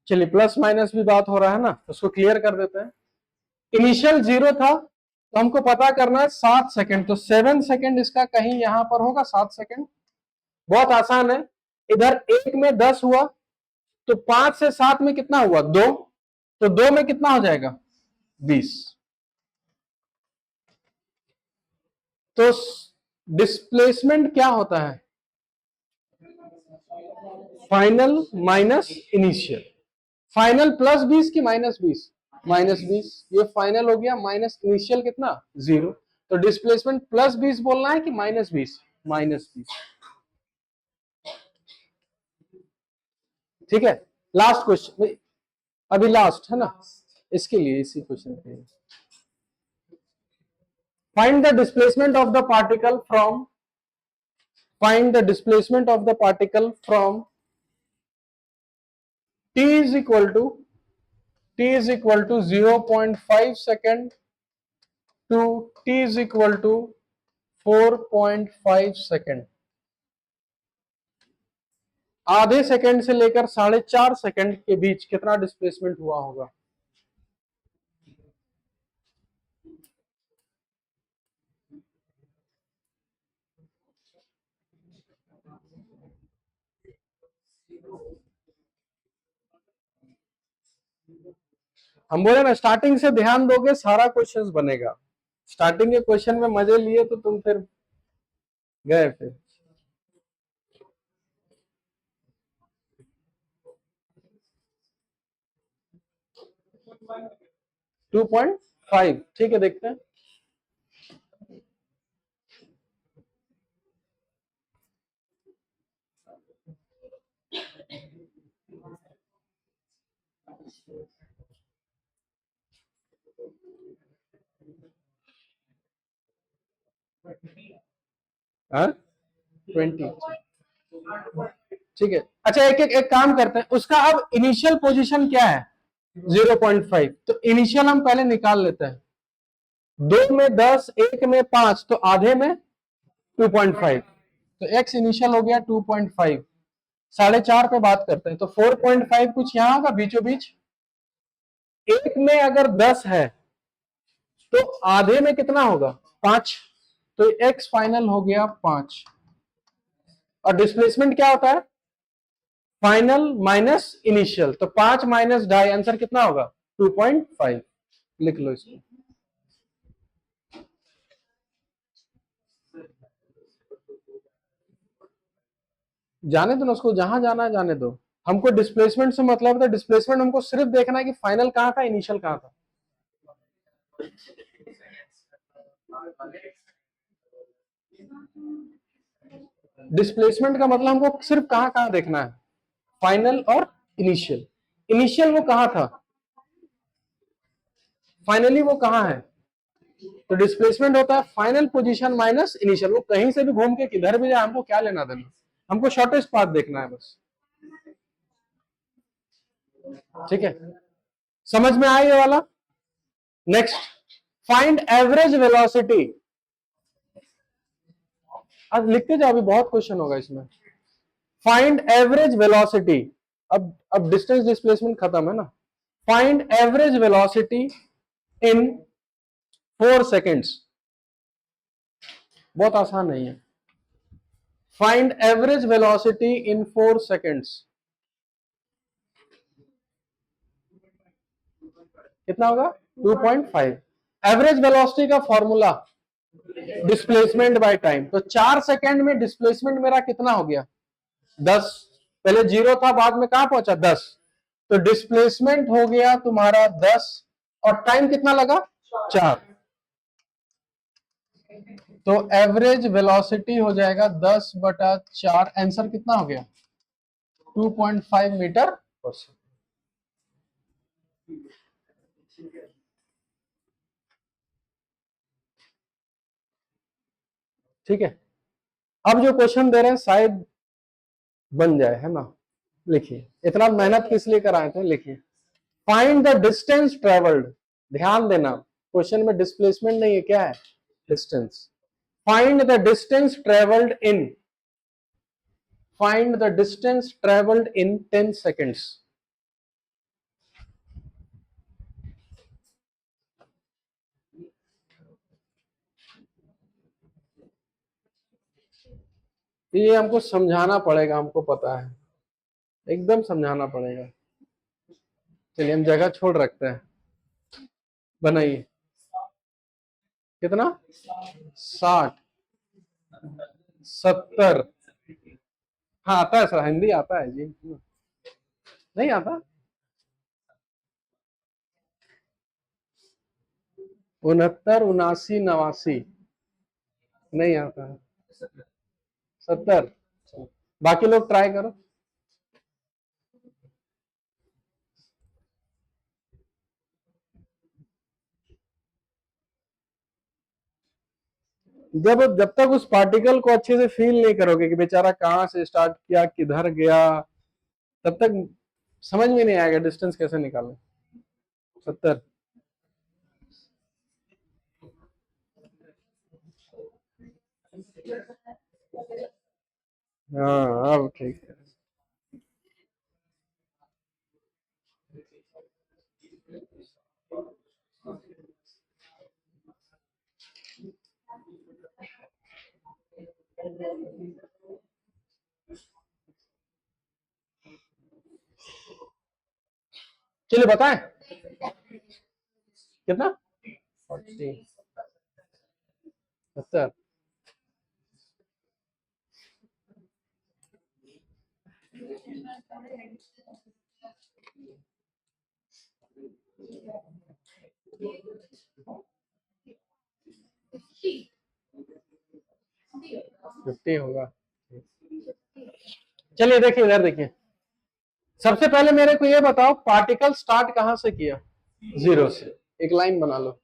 चलिए प्लस माइनस भी बात हो रहा है ना, उसको क्लियर कर देते हैं। इनिशियल 0 था तो हमको पता करना है 7 सेकंड, तो 7 सेकंड इसका कहीं यहां पर होगा 7 सेकंड। बहुत आसान है, इधर 1 में 10 हुआ तो 5 से 7 में कितना हुआ 2, तो 2 में कितना हो जाएगा 20। तो डिस्प्लेसमेंट क्या होता है? Final minus initial. Final plus 20 की माइनस 20? माइनस 20। ये फाइनल हो गया, माइनस इनिशियल कितना 0। तो डिस्प्लेसमेंट प्लस 20 बोलना है कि माइनस 20? माइनस 20। ठीक है, लास्ट क्वेश्चन, अभी लास्ट है ना इसके लिए, इसी क्वेश्चन के लिए। Find the displacement of the particle from, find the displacement of the particle from t is equal to 0.5 second to t is equal to 4.5 second. आधे सेकेंड से लेकर 4.5 सेकेंड के बीच कितना डिस्प्लेसमेंट हुआ होगा? हम बोले ना स्टार्टिंग से ध्यान दोगे सारा क्वेश्चंस बनेगा। स्टार्टिंग के क्वेश्चन में मजे लिए तो तुम फिर गए फिर। टू 2.5, ठीक है, देखते हैं। हाँ 20, ठीक है। अच्छा एक काम करते हैं, उसका अब इनिशियल पोजीशन क्या है 0.5, तो इनिशियल हम पहले निकाल लेते हैं। 2 में 10, 1 में 5, तो आधे में 2.5, तो x इनिशियल हो गया 2.5। 4.5 पे बात करते हैं, तो 4.5 कुछ यहां होगा बीचों बीच। 1 में अगर 10 है तो आधे में कितना होगा 5, तो x फाइनल हो गया 5। और डिस्प्लेसमेंट क्या होता है? फाइनल माइनस इनिशियल, तो 5 माइनस 2.5, आंसर कितना होगा 2.5। लिख लो इसको। जाने दो ना उसको, जहां जाना है जाने दो। हमको डिस्प्लेसमेंट से मतलब था, डिस्प्लेसमेंट हमको सिर्फ देखना है कि फाइनल कहां था, इनिशियल कहां था। डिस्प्लेसमेंट का मतलब हमको सिर्फ कहां कहां देखना है, फाइनल और इनिशियल। इनिशियल वो कहां था, फाइनली वो कहां है। तो डिस्प्लेसमेंट होता है फाइनल पोजीशन माइनस इनिशियल। वो कहीं से भी घूम के किधर भी जाए, हमको क्या लेना देना, हमको शॉर्टेस्ट पाथ देखना है बस। ठीक है, समझ में आया ये वाला। नेक्स्ट, फाइंड एवरेज वेलोसिटी, अब लिखते जाओ, अभी बहुत क्वेश्चन होगा इसमें। फाइंड एवरेज वेलोसिटी, अब डिस्टेंस डिस्प्लेसमेंट खत्म है ना। फाइंड एवरेज वेलोसिटी इन 4 सेकेंड्स, बहुत आसान नहीं है। फाइंड एवरेज वेलोसिटी इन 4 सेकेंड्स, कितना होगा 2.5। एवरेज वेलोसिटी का फॉर्मूला डिस्प्लेसमेंट बाय टाइम, तो 4 सेकेंड में डिस्प्लेसमेंट मेरा कितना हो गया 10, पहले 0 था बाद में कहां पहुंचा 10, तो डिस्प्लेसमेंट हो गया तुम्हारा 10 और टाइम कितना लगा 4, तो एवरेज वेलोसिटी हो जाएगा 10/4, आंसर कितना हो गया 2.5 मीटर पर सेकेंड। ठीक है, अब जो क्वेश्चन दे रहे हैं शायद बन जाए, है ना। लिखिए, इतना मेहनत किस लिए कराए थे, लिखिए फाइंड द डिस्टेंस ट्रेवल्ड, ध्यान देना क्वेश्चन में डिस्प्लेसमेंट नहीं है, क्या है distance. Find the distance travelled in, find the distance travelled in 10 seconds. ये हमको समझाना पड़ेगा, हमको पता है, एकदम समझाना पड़ेगा। चलिए हम जगह छोड़ रखते हैं, बनाइए कितना 60 70, हाँ आता है सर, हिंदी आता है जी, नहीं आता 69 79 89 नहीं आता है 70, बाकी लोग ट्राई करो। जब तक उस पार्टिकल को अच्छे से फील नहीं करोगे कि बेचारा कहां से स्टार्ट किया किधर गया, तब तक समझ में नहीं आएगा डिस्टेंस कैसे निकालें। 70, हाँ अब ठीक है। चलिए बताएं कितना 40 70, फिफ्टी होगा। चलिए देखिए इधर देखिए, सबसे पहले मेरे को ये बताओ पार्टिकल स्टार्ट कहां से किया, 0 से, एक लाइन बना लो।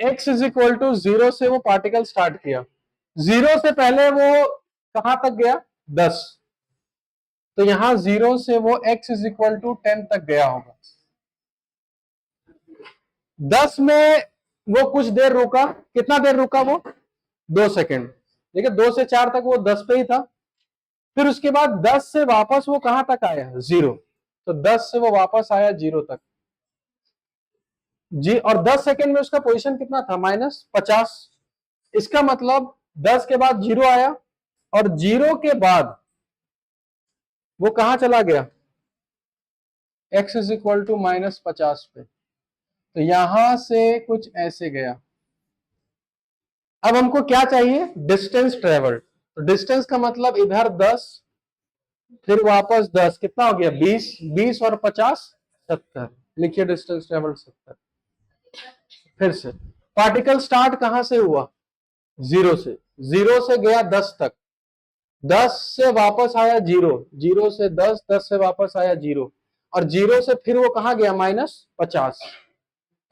x इज इक्वल टू 0 से वो पार्टिकल स्टार्ट किया, 0 से पहले वो कहां तक गया 10, तो यहां 0 से वो x इज इक्वल टू 10 तक गया होगा। 10 में वो कुछ देर रुका, कितना देर रुका वो 2 सेकेंड, देखिए 2 से 4 तक वो 10 पे ही था, फिर उसके बाद 10 से वापस वो कहां तक आया 0, तो 10 से वो वापस आया 0 तक जी, और 10 सेकेंड में उसका पोजीशन कितना था -50, इसका मतलब 10 के बाद 0 आया और 0 के बाद वो कहां चला गया x इज इक्वल टू -50 पे, तो यहां से कुछ ऐसे गया। अब हमको क्या चाहिए डिस्टेंस ट्रेवल्ड, तो डिस्टेंस का मतलब इधर 10 फिर वापस 10, कितना हो गया 20, 20 और 50 70, लिखिए डिस्टेंस ट्रेवल्ड 70। फिर से पार्टिकल स्टार्ट कहां से हुआ 0 से, 0 से गया 10 तक, 10 से वापस आया 0, 0 से 10, 10 से वापस आया 0, और 0 से फिर वो कहां गया -50,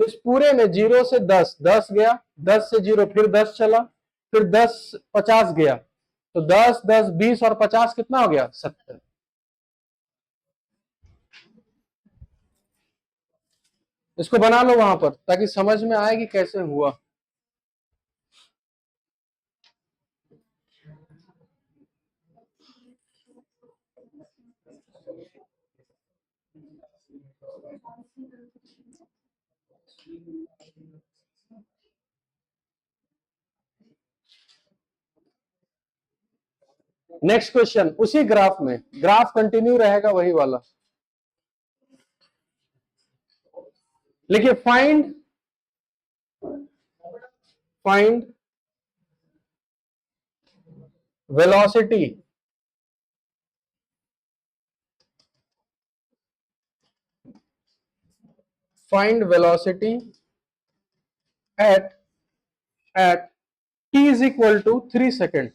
तो इस पूरे में 0 से 10, 10 गया, 10 से 0 फिर 10 चला, फिर 10 50 गया, तो 10 10 20 और 50 कितना हो गया 70। इसको बना लो वहां पर ताकि समझ में आए कि कैसे हुआ। नेक्स्ट क्वेश्चन उसी ग्राफ में, ग्राफ कंटिन्यू रहेगा वही वाला। लिखिए find velocity at t is equal to 3 second.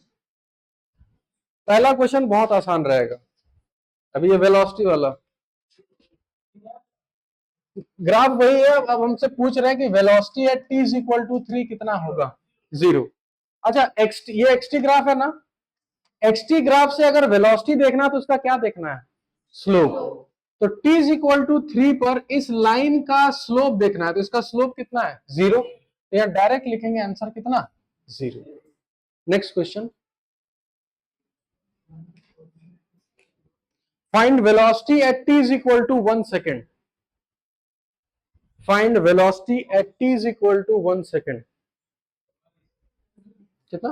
पहला क्वेश्चन बहुत आसान रहेगा। अभी ये वेलोसिटी वाला ग्राफ वही है, अब हमसे पूछ रहे हैं कि velocity at t is equal to 3 कितना होगा, 0। अच्छा ये xt ग्राफ है ना, xt ग्राफ से अगर वेलोसिटी देखना है तो उसका क्या देखना है, स्लोप। तो t इज इक्वल टू 3 पर इस लाइन का स्लोप देखना है, तो इसका स्लोप कितना है, 0। तो यहां डायरेक्ट लिखेंगे आंसर कितना, 0। Next question, find velocity at t is equal to 1 second. Find velocity at t is equal to 1 second. कितना,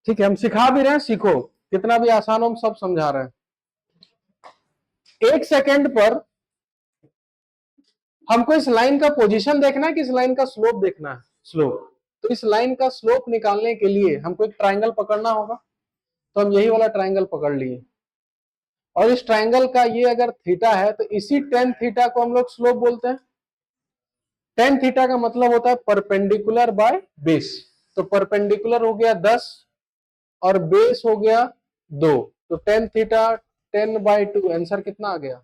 ठीक है हम सिखा भी रहे हैं, सीखो, कितना भी आसान हो हम सब समझा रहे हैं। 1 सेकेंड पर हमको इस लाइन का पोजीशन देखना है कि इस लाइन का स्लोप देखना है, स्लोप। तो इस लाइन का स्लोप निकालने के लिए हमको एक ट्रायंगल पकड़ना होगा, तो हम यही वाला ट्रायंगल पकड़ लिए। और इस ट्रायंगल का ये अगर थीटा है तो इसी टेन थीटा को हम लोग स्लोप बोलते हैं। टेन थीटा का मतलब होता है परपेंडिकुलर बाय बेस। तो परपेंडिकुलर हो गया 10 और बेस हो गया 2, तो टेन थीटा 10/2, आंसर कितना आ गया,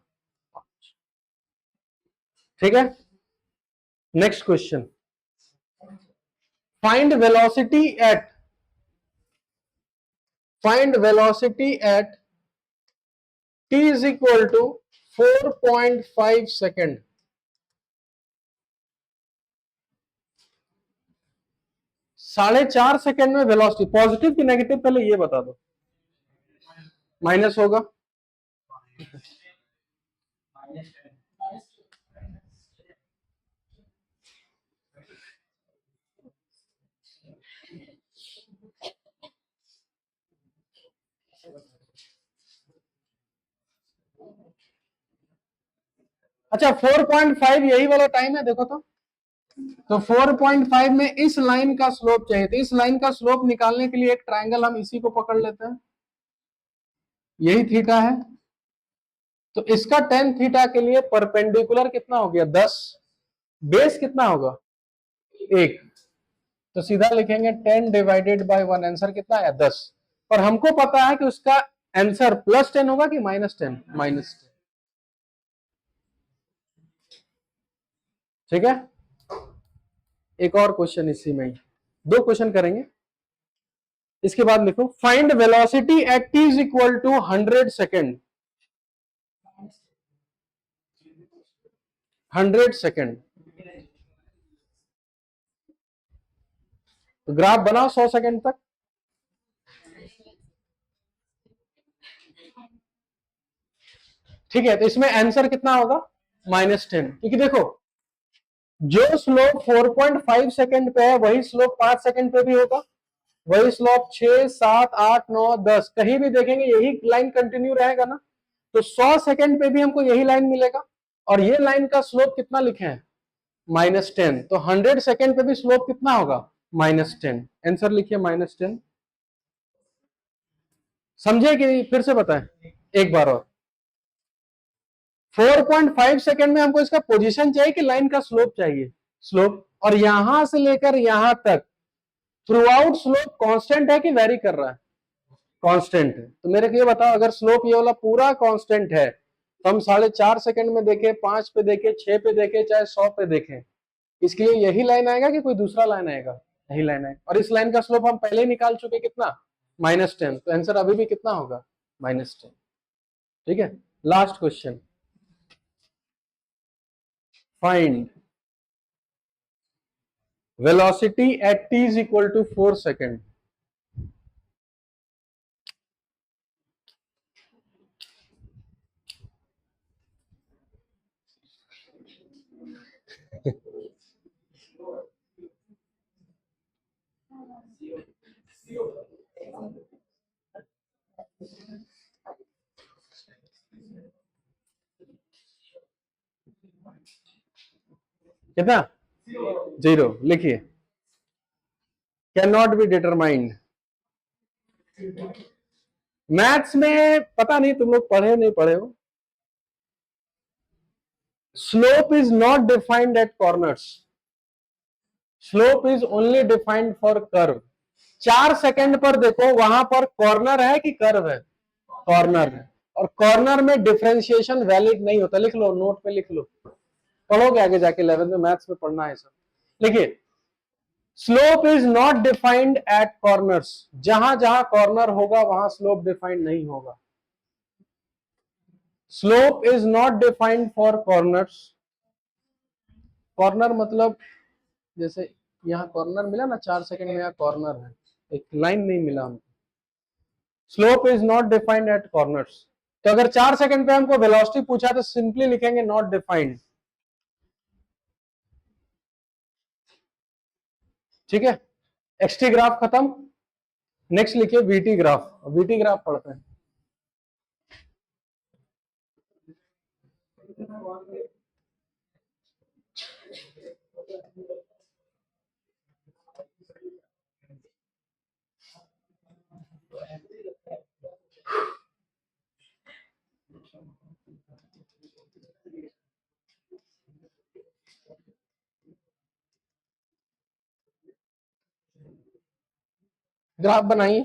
ठीक है। Next question, find velocity at t is equal to 4.5 second. 4.5 second में वेलोसिटी पॉजिटिव की नेगेटिव पहले ये बता दो, माइनस होगा। अच्छा 4.5 यही वाला टाइम है, देखो तो 4.5 में इस लाइन का स्लोप चाहिए, तो इस लाइन का स्लोप निकालने के लिए एक ट्रायंगल हम इसी को पकड़ लेते हैं, यही थीटा है। तो इसका टेन थीटा के लिए परपेंडिकुलर कितना हो गया, 10, बेस कितना होगा, 1। तो सीधा लिखेंगे 10/1, आंसर कितना आया, 10। पर हमको पता है कि उसका आंसर +10 होगा कि -10, -10, ठीक है। एक और क्वेश्चन इसी में ही, 2 क्वेश्चन करेंगे, इसके बाद लिखो find velocity at t is equal to 100 second. 100 second, तो ग्राफ बनाओ 100 सेकेंड तक। ठीक है, तो इसमें आंसर कितना होगा, -10, क्योंकि देखो जो स्लोप 4.5 सेकेंड पे है वही स्लोप 5 सेकेंड पे भी होगा, वही स्लोप 6, 7, 8, 9, 10 कहीं भी देखेंगे यही लाइन कंटिन्यू रहेगा ना। तो 100 सेकेंड पे भी हमको यही लाइन मिलेगा, और ये लाइन का स्लोप कितना लिखे हैं, -10। तो 100 सेकेंड पे भी स्लोप कितना होगा, -10। आंसर लिखिए -10। समझे कि फिर से बताएं एक बार और। 4.5 सेकेंड में हमको इसका पोजीशन चाहिए कि लाइन का स्लोप चाहिए, स्लोप। और यहां से लेकर यहां तक थ्रू आउट स्लोप कांस्टेंट है कि वेरी कर रहा है, कांस्टेंट है। तो मेरे को ये बताओ अगर स्लोप ये वाला पूरा कांस्टेंट है तो हम 4.5 सेकेंड में देखें, 5 पे देखें, 6 पे देखें, चाहे 100 पे देखें, इसके लिए यही लाइन आएगा कि कोई दूसरा लाइन आएगा, यही लाइन आएगा। और इस लाइन का स्लोप हम पहले ही निकाल चुके कितना, -10, तो आंसर अभी भी कितना होगा, -10, ठीक है। Last question, find velocity at t is equal to 4 second. कितना? 0। लिखिए, can not be determined. Maths में पता नहीं तुम लोग पढ़े नहीं पढ़े हो, slope is not defined at corners, slope is only defined for curve. 4 second पर देखो, वहां पर कॉर्नर है कि कर्व है? कॉर्नर है। और कॉर्नर में डिफरेंशिएशन वैलिड नहीं होता। लिख लो, नोट पे लिख लो, पढ़ोगे आगे जाके 11th में, मैथ्स में पढ़ना है सब। लिखिए, slope is not defined at corners. जहां जहां कॉर्नर होगा वहां स्लोप डिफाइंड नहीं होगा। Slope is not defined for corners. Corner मतलब जैसे यहाँ कॉर्नर मिला ना, 4 सेकंड में यहाँ कॉर्नर है, एक लाइन नहीं मिला हमको। Slope is not defined at corners. तो अगर 4 सेकंड पे हमको वेलोसिटी पूछा तो सिंपली लिखेंगे नॉट डिफाइंड। ठीक है, एक्सटी ग्राफ खत्म। नेक्स्ट लिखिए वीटी ग्राफ। वीटी ग्राफ पढ़ते हैं। ग्राफ बनाइए।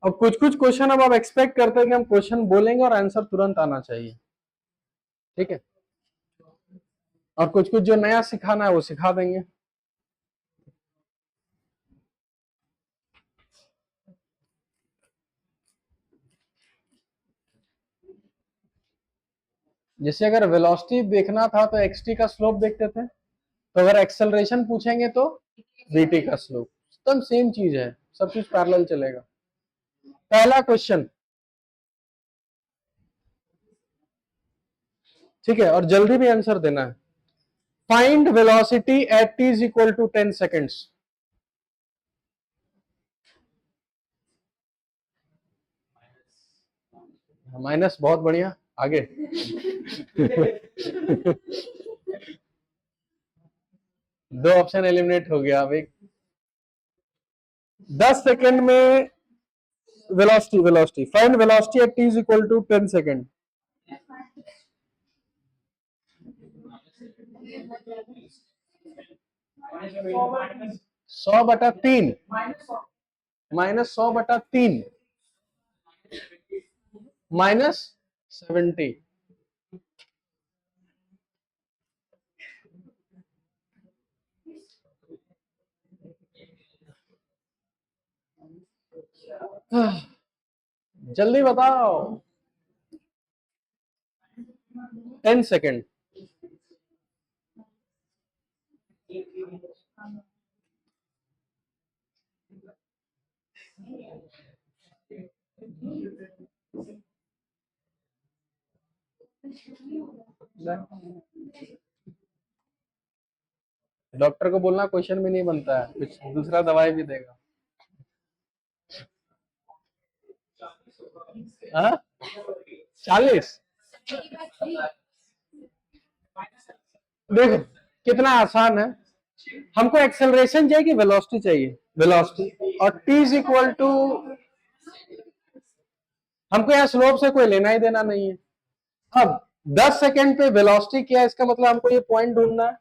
अब कुछ कुछ क्वेश्चन अब आप एक्सपेक्ट करते हैं कि हम क्वेश्चन बोलेंगे और आंसर तुरंत आना चाहिए। ठीक है, और कुछ कुछ जो नया सिखाना है वो सिखा देंगे। जैसे अगर वेलोसिटी देखना था तो एक्सटी का स्लोप देखते थे, तो अगर एक्सेलरेशन पूछेंगे तो वीटी का स्लोप। एकदम सेम चीज है, सब कुछ पैरेलल चलेगा। पहला क्वेश्चन, ठीक है, और जल्दी भी आंसर देना है। Find velocity at t is equal to 10 seconds. Minus, बहुत बढ़िया, आगे। दो ऑप्शन एलिमिनेट हो गया। अब एक 10 सेकेंड में velocity, find velocity at t is equal to 10 second. 100/3 -100/3 -70। जल्दी बताओ। 10 सेकेंड। डॉक्टर को बोलना क्वेश्चन भी नहीं बनता है, कुछ दूसरा दवाई भी देगा। 40। देखो कितना आसान है। हमको एक्सेलरेशन चाहिए कि वेलोसिटी चाहिए? वेलोसिटी। और t इज इक्वल टू, हमको यहाँ स्लोप से कोई लेना ही देना नहीं है। अब 10 सेकेंड पे वेलोसिटी क्या है, इसका मतलब हमको ये पॉइंट ढूंढना है।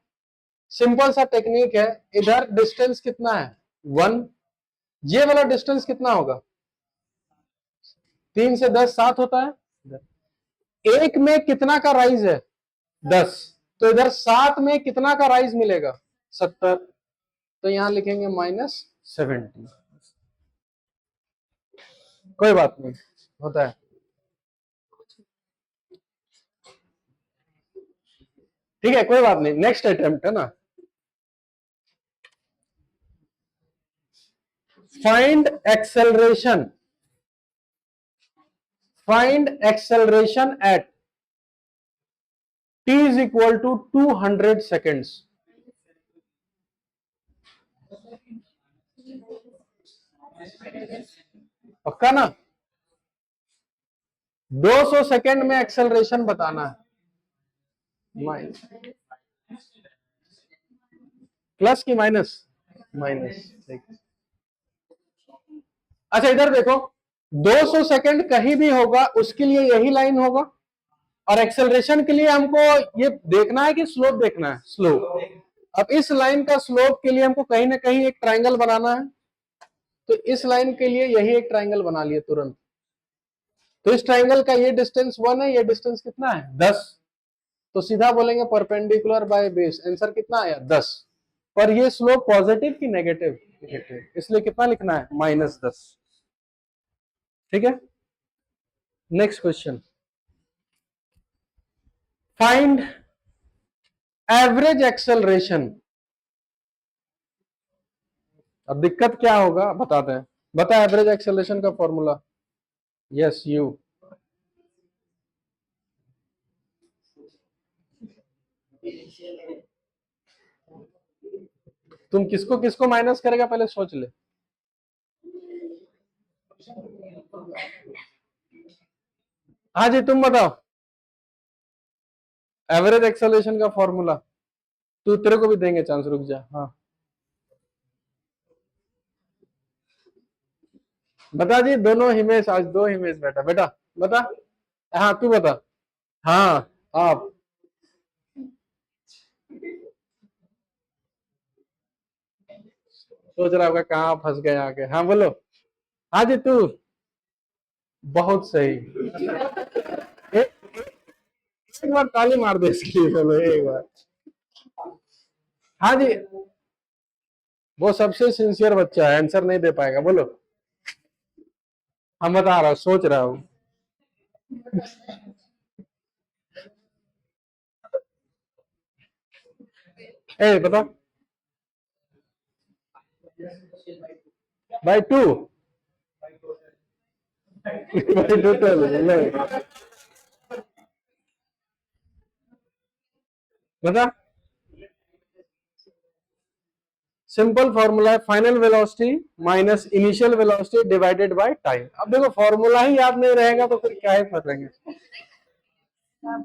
सिंपल सा टेक्निक है। इधर डिस्टेंस कितना है? 1। ये वाला डिस्टेंस कितना होगा? 3 से 10 7 होता है। एक में कितना का राइज है? 10। तो इधर 7 में कितना का राइज मिलेगा? 70। तो यहां लिखेंगे -70। कोई बात नहीं, होता है। ठीक है, कोई बात नहीं, नेक्स्ट अटेम्प्ट है ना। Find acceleration, find acceleration at t is equal to 200 seconds. पक्का ना? 200 सेकेंड में एक्सेलरेशन बताना है। प्लस की माइनस? माइनस, ठीक। अच्छा इधर देखो, 200 सेकेंड कहीं भी होगा उसके लिए यही लाइन होगा, और एक्सेलरेशन के लिए हमको ये देखना है कि स्लोप देखना है, स्लोप। अब इस लाइन का स्लोप के लिए हमको कहीं ना कहीं एक ट्रायंगल बनाना है, तो इस लाइन के लिए यही एक ट्रायंगल बना लिए तुरंत। तो इस ट्रायंगल का ये डिस्टेंस 1 है, ये डिस्टेंस कितना है 10, तो सीधा बोलेंगे परपेंडिकुलर बाय बेस, आंसर कितना आया 10। पर ये स्लोप पॉजिटिव की नेगेटिव? नेगेटिव, इसलिए कितना लिखना है -10। ठीक है, next question, find average acceleration. अब दिक्कत क्या होगा बताते हैं, बता एवरेज एक्सेलरेशन का फॉर्मूला। यस यू, तुम किसको किसको माइनस करेगा पहले सोच ले। हाँ जी तुम बताओ एवरेज एक्सेलरेशन का फॉर्मूला। तू, तेरे को भी देंगे चांस, रुक जा। हाँ बता जी, दोनों हिमेश, आज दो हिमेश बैठा, बेटा बता। हाँ तू बता। हाँ आप, सोच रहा होगा कहाँ फंस गए आके। हाँ बोलो। हाँ जी तू, बहुत सही। एक बार ताली मार दे इसके लिए, बोलो एक बार। हाँ जी, वो सबसे सिंसियर बच्चा है, आंसर नहीं दे पाएगा, बोलो। हम बता रहा हूँ, सोच रहा हूँ। ए बता। बाय 2, बाय 2 बता। सिंपल फॉर्मूला है, final velocity minus initial velocity divided by time. अब देखो फॉर्मूला ही याद नहीं रहेगा तो फिर क्या ही फंसेंगे।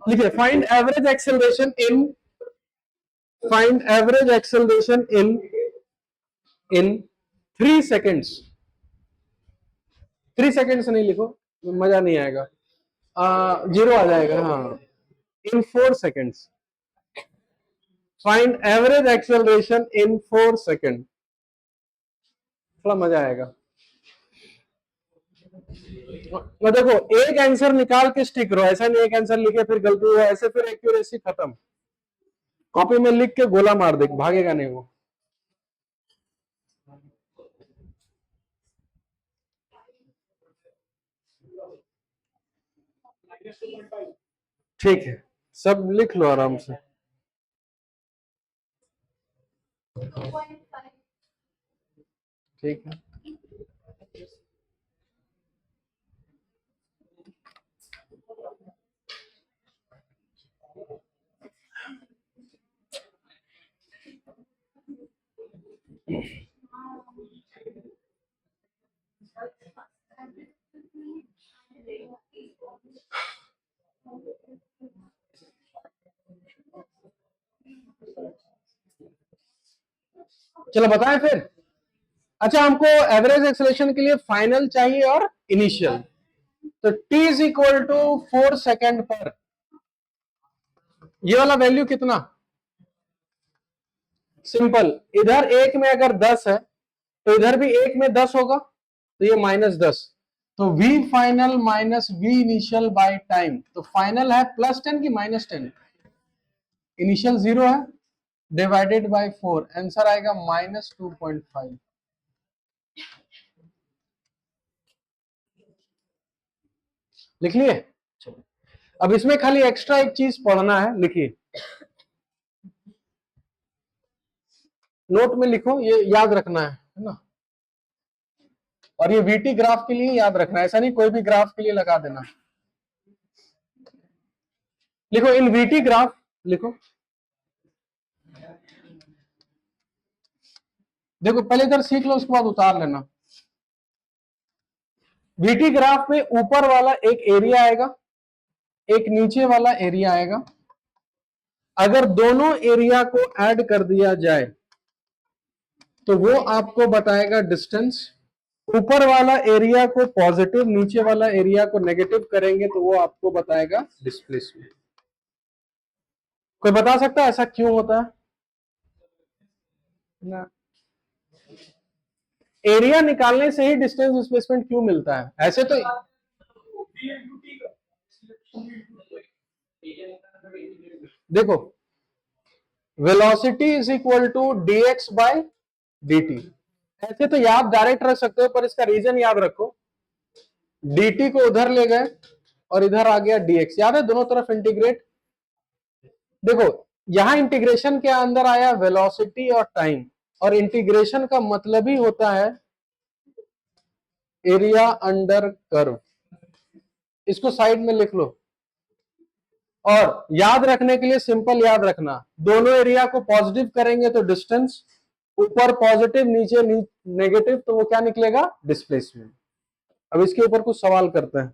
लिखिए, find average acceleration in, find average acceleration in 3 seconds. 3 seconds नहीं लिखो, मजा नहीं आएगा, जीरो आ जाएगा। हाँ, इन 4 seconds, find average acceleration in 4 second, थोड़ा मजा आएगा। तो देखो, एक आंसर निकाल के स्टिक करो, ऐसा नहीं एक आंसर लिखे फिर गलती हुआ, ऐसे फिर एक्यूरेसी खत्म। कॉपी में लिख के गोला मार दे, भागेगा नहीं वो। ठीक है, सब लिख लो आराम से। ठीक है, चलो बताएं फिर। अच्छा, हमको एवरेज एक्सेलरेशन के लिए फाइनल चाहिए और इनिशियल, तो t is equal to 4 second पर, ये वाला वैल्यू कितना, सिंपल, इधर एक में अगर 10 है तो इधर भी एक में 10 होगा, तो ये -10, तो v final minus v initial by time, तो फाइनल है +10 की -10, इनिशियल 0 है, डिवाइडेड बाय 4, आंसर आएगा -2.5। लिख लिए? अब इसमें खाली एक्स्ट्रा एक चीज पढ़ना है, लिखिए, नोट में लिखो, ये याद रखना है ना। और ये वीटी ग्राफ के लिए याद रखना है, ऐसा नहीं कोई भी ग्राफ के लिए लगा देना। लिखो इन वीटी ग्राफ, लिखो। देखो पहले इधर सीख लो, उसके बाद उतार लेना। वीटी ग्राफ में ऊपर वाला एक एरिया आएगा, एक नीचे वाला एरिया आएगा। अगर दोनों एरिया को ऐड कर दिया जाए तो वो आपको बताएगा डिस्टेंस। ऊपर वाला एरिया को पॉजिटिव, नीचे वाला एरिया को नेगेटिव करेंगे तो वो आपको बताएगा डिस्प्लेसमेंट। कोई बता सकता है ऐसा क्यों होता है ना? एरिया निकालने से ही डिस्टेंस डिस्प्लेसमेंट क्यों मिलता है? ऐसे तो देखो, velocity is equal to dx by dt। ऐसे तो याद डायरेक्ट रख सकते हो, पर इसका रीजन याद रखो। dt को उधर ले गए और इधर आ गया dx, याद है दोनों तरफ इंटीग्रेट। देखो यहां इंटीग्रेशन के अंदर आया वेलोसिटी और टाइम, और इंटीग्रेशन का मतलब ही होता है एरिया अंडर कर्व। इसको साइड में लिख लो। और याद रखने के लिए सिंपल याद रखना, दोनों एरिया को पॉजिटिव करेंगे तो डिस्टेंस, ऊपर पॉजिटिव नीचे नेगेटिव, तो वो क्या निकलेगा? डिस्प्लेसमेंट। अब इसके ऊपर कुछ सवाल करते हैं।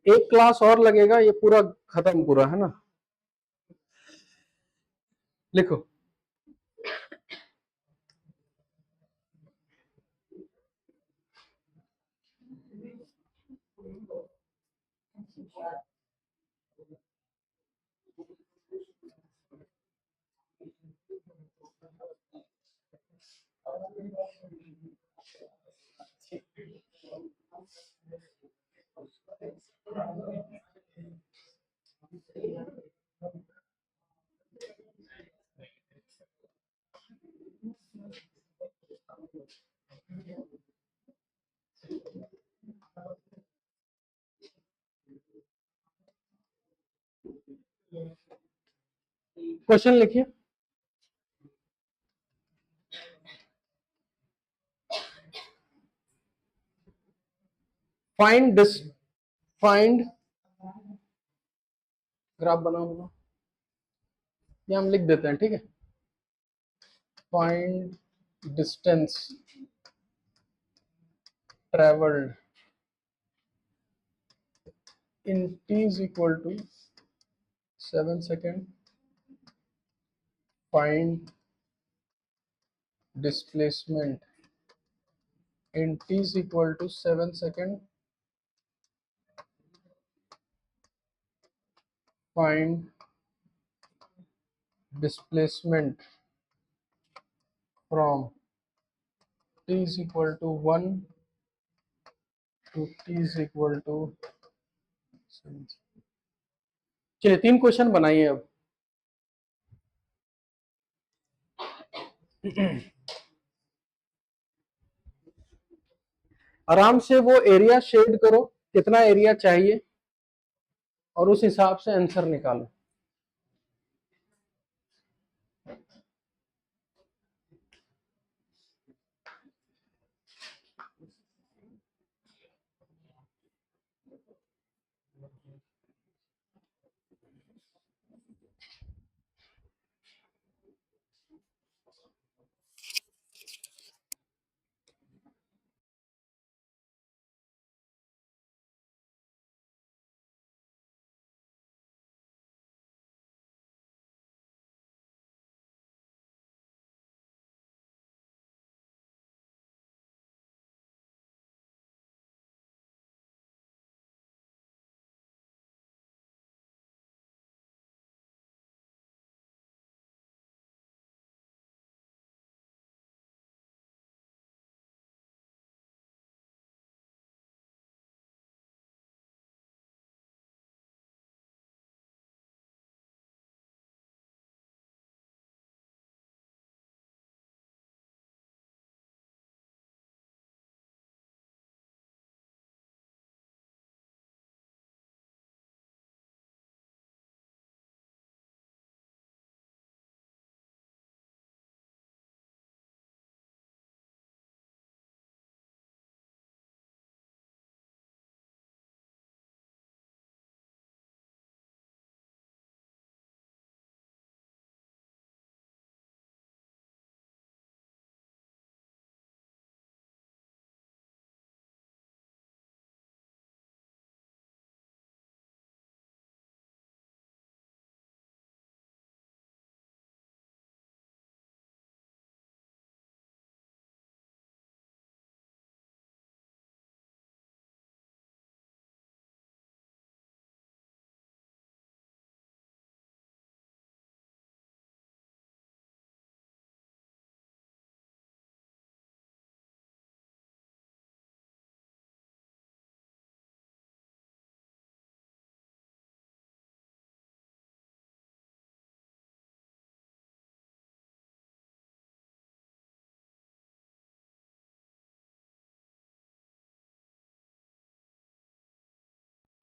एक क्लास और लगेगा, ये पूरा खत्म पूरा है ना। लिखो, क्वेश्चन लिखिए। फाइंड ग्राफ बनाओ, ये हम लिख देते हैं, ठीक है। Find distance travelled in t is equal to 7 second, find displacement in t is equal to 7 second, find displacement from t is equal to 1 to t is equal to 7। चलिए 3 question बनाइए अब। आराम से वो एरिया शेड करो, कितना area चाहिए, और उस हिसाब से आंसर निकालो।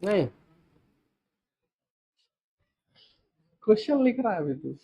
नहीं, क्वेश्चन लिख रहा है अभी तू।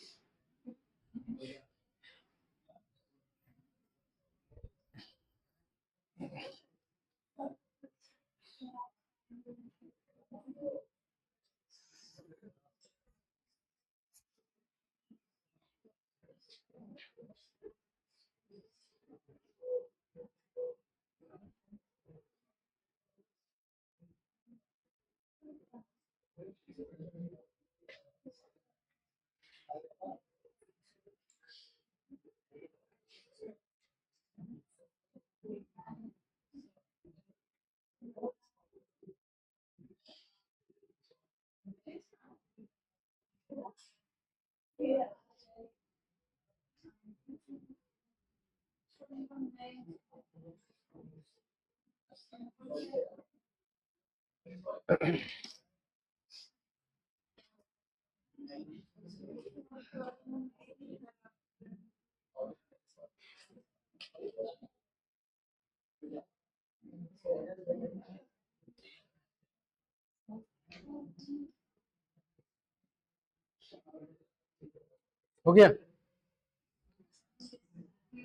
हो गया।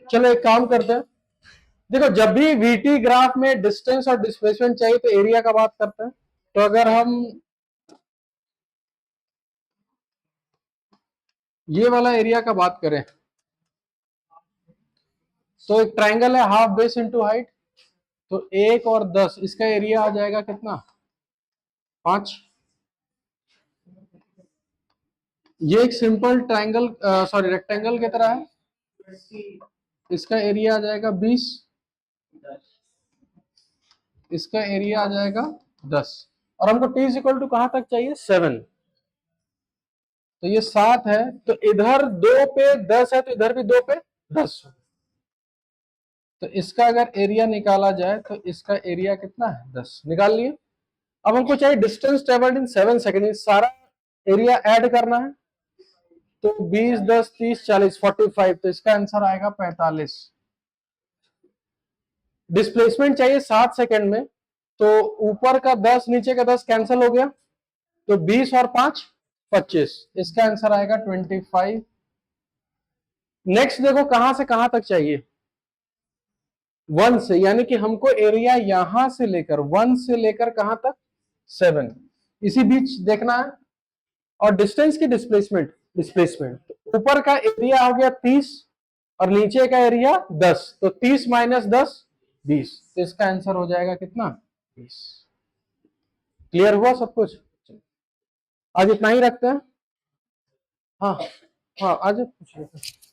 चलो एक काम करते हैं, देखो जब भी वीटी ग्राफ में डिस्टेंस और डिस्प्लेसमेंट चाहिए तो एरिया का बात करते हैं। तो अगर हम ये वाला एरिया का बात करें तो एक ट्राइंगल है हाफ बेस इंटू हाइट, तो 1 और 10, इसका एरिया आ जाएगा कितना, 5। ये एक सिंपल ट्राइंगल सॉरी रेक्टेंगल की तरह है, इसका एरिया आ जाएगा 20, इसका एरिया आ जाएगा 10, और हमको t इक्वल टू कहां तक चाहिए, 7। तो ये 7 है, तो इधर 2 पे 10 है, तो इधर भी 2 पे 10। तो इसका अगर एरिया निकाला जाए तो इसका एरिया कितना है, 10 निकाल लिए। अब हमको चाहिए डिस्टेंस ट्रेवल्ड इन 7 सेकेंड, सारा एरिया ऐड करना है। तो 20 10 30 40 45, तो इसका आंसर आएगा 45। डिस्प्लेसमेंट चाहिए 7 सेकेंड में, तो ऊपर का 10 नीचे का 10 कैंसिल हो गया, तो 20 और 5 25, इसका आंसर आएगा 25। नेक्स्ट देखो कहां से कहां तक चाहिए, 1 से, यानी कि हमको एरिया यहां से लेकर 1 से लेकर कहां तक, 7, इसी बीच देखना है। और डिस्टेंस की डिस्प्लेसमेंट, ऊपर का एरिया हो गया 30 और नीचे का एरिया 10, तो 30 माइनस 10 20, तो इसका आंसर हो जाएगा कितना, 20। क्लियर हुआ सब कुछ, आज इतना ही रखते हैं। हाँ हाँ, आज पूछ लेते हैं।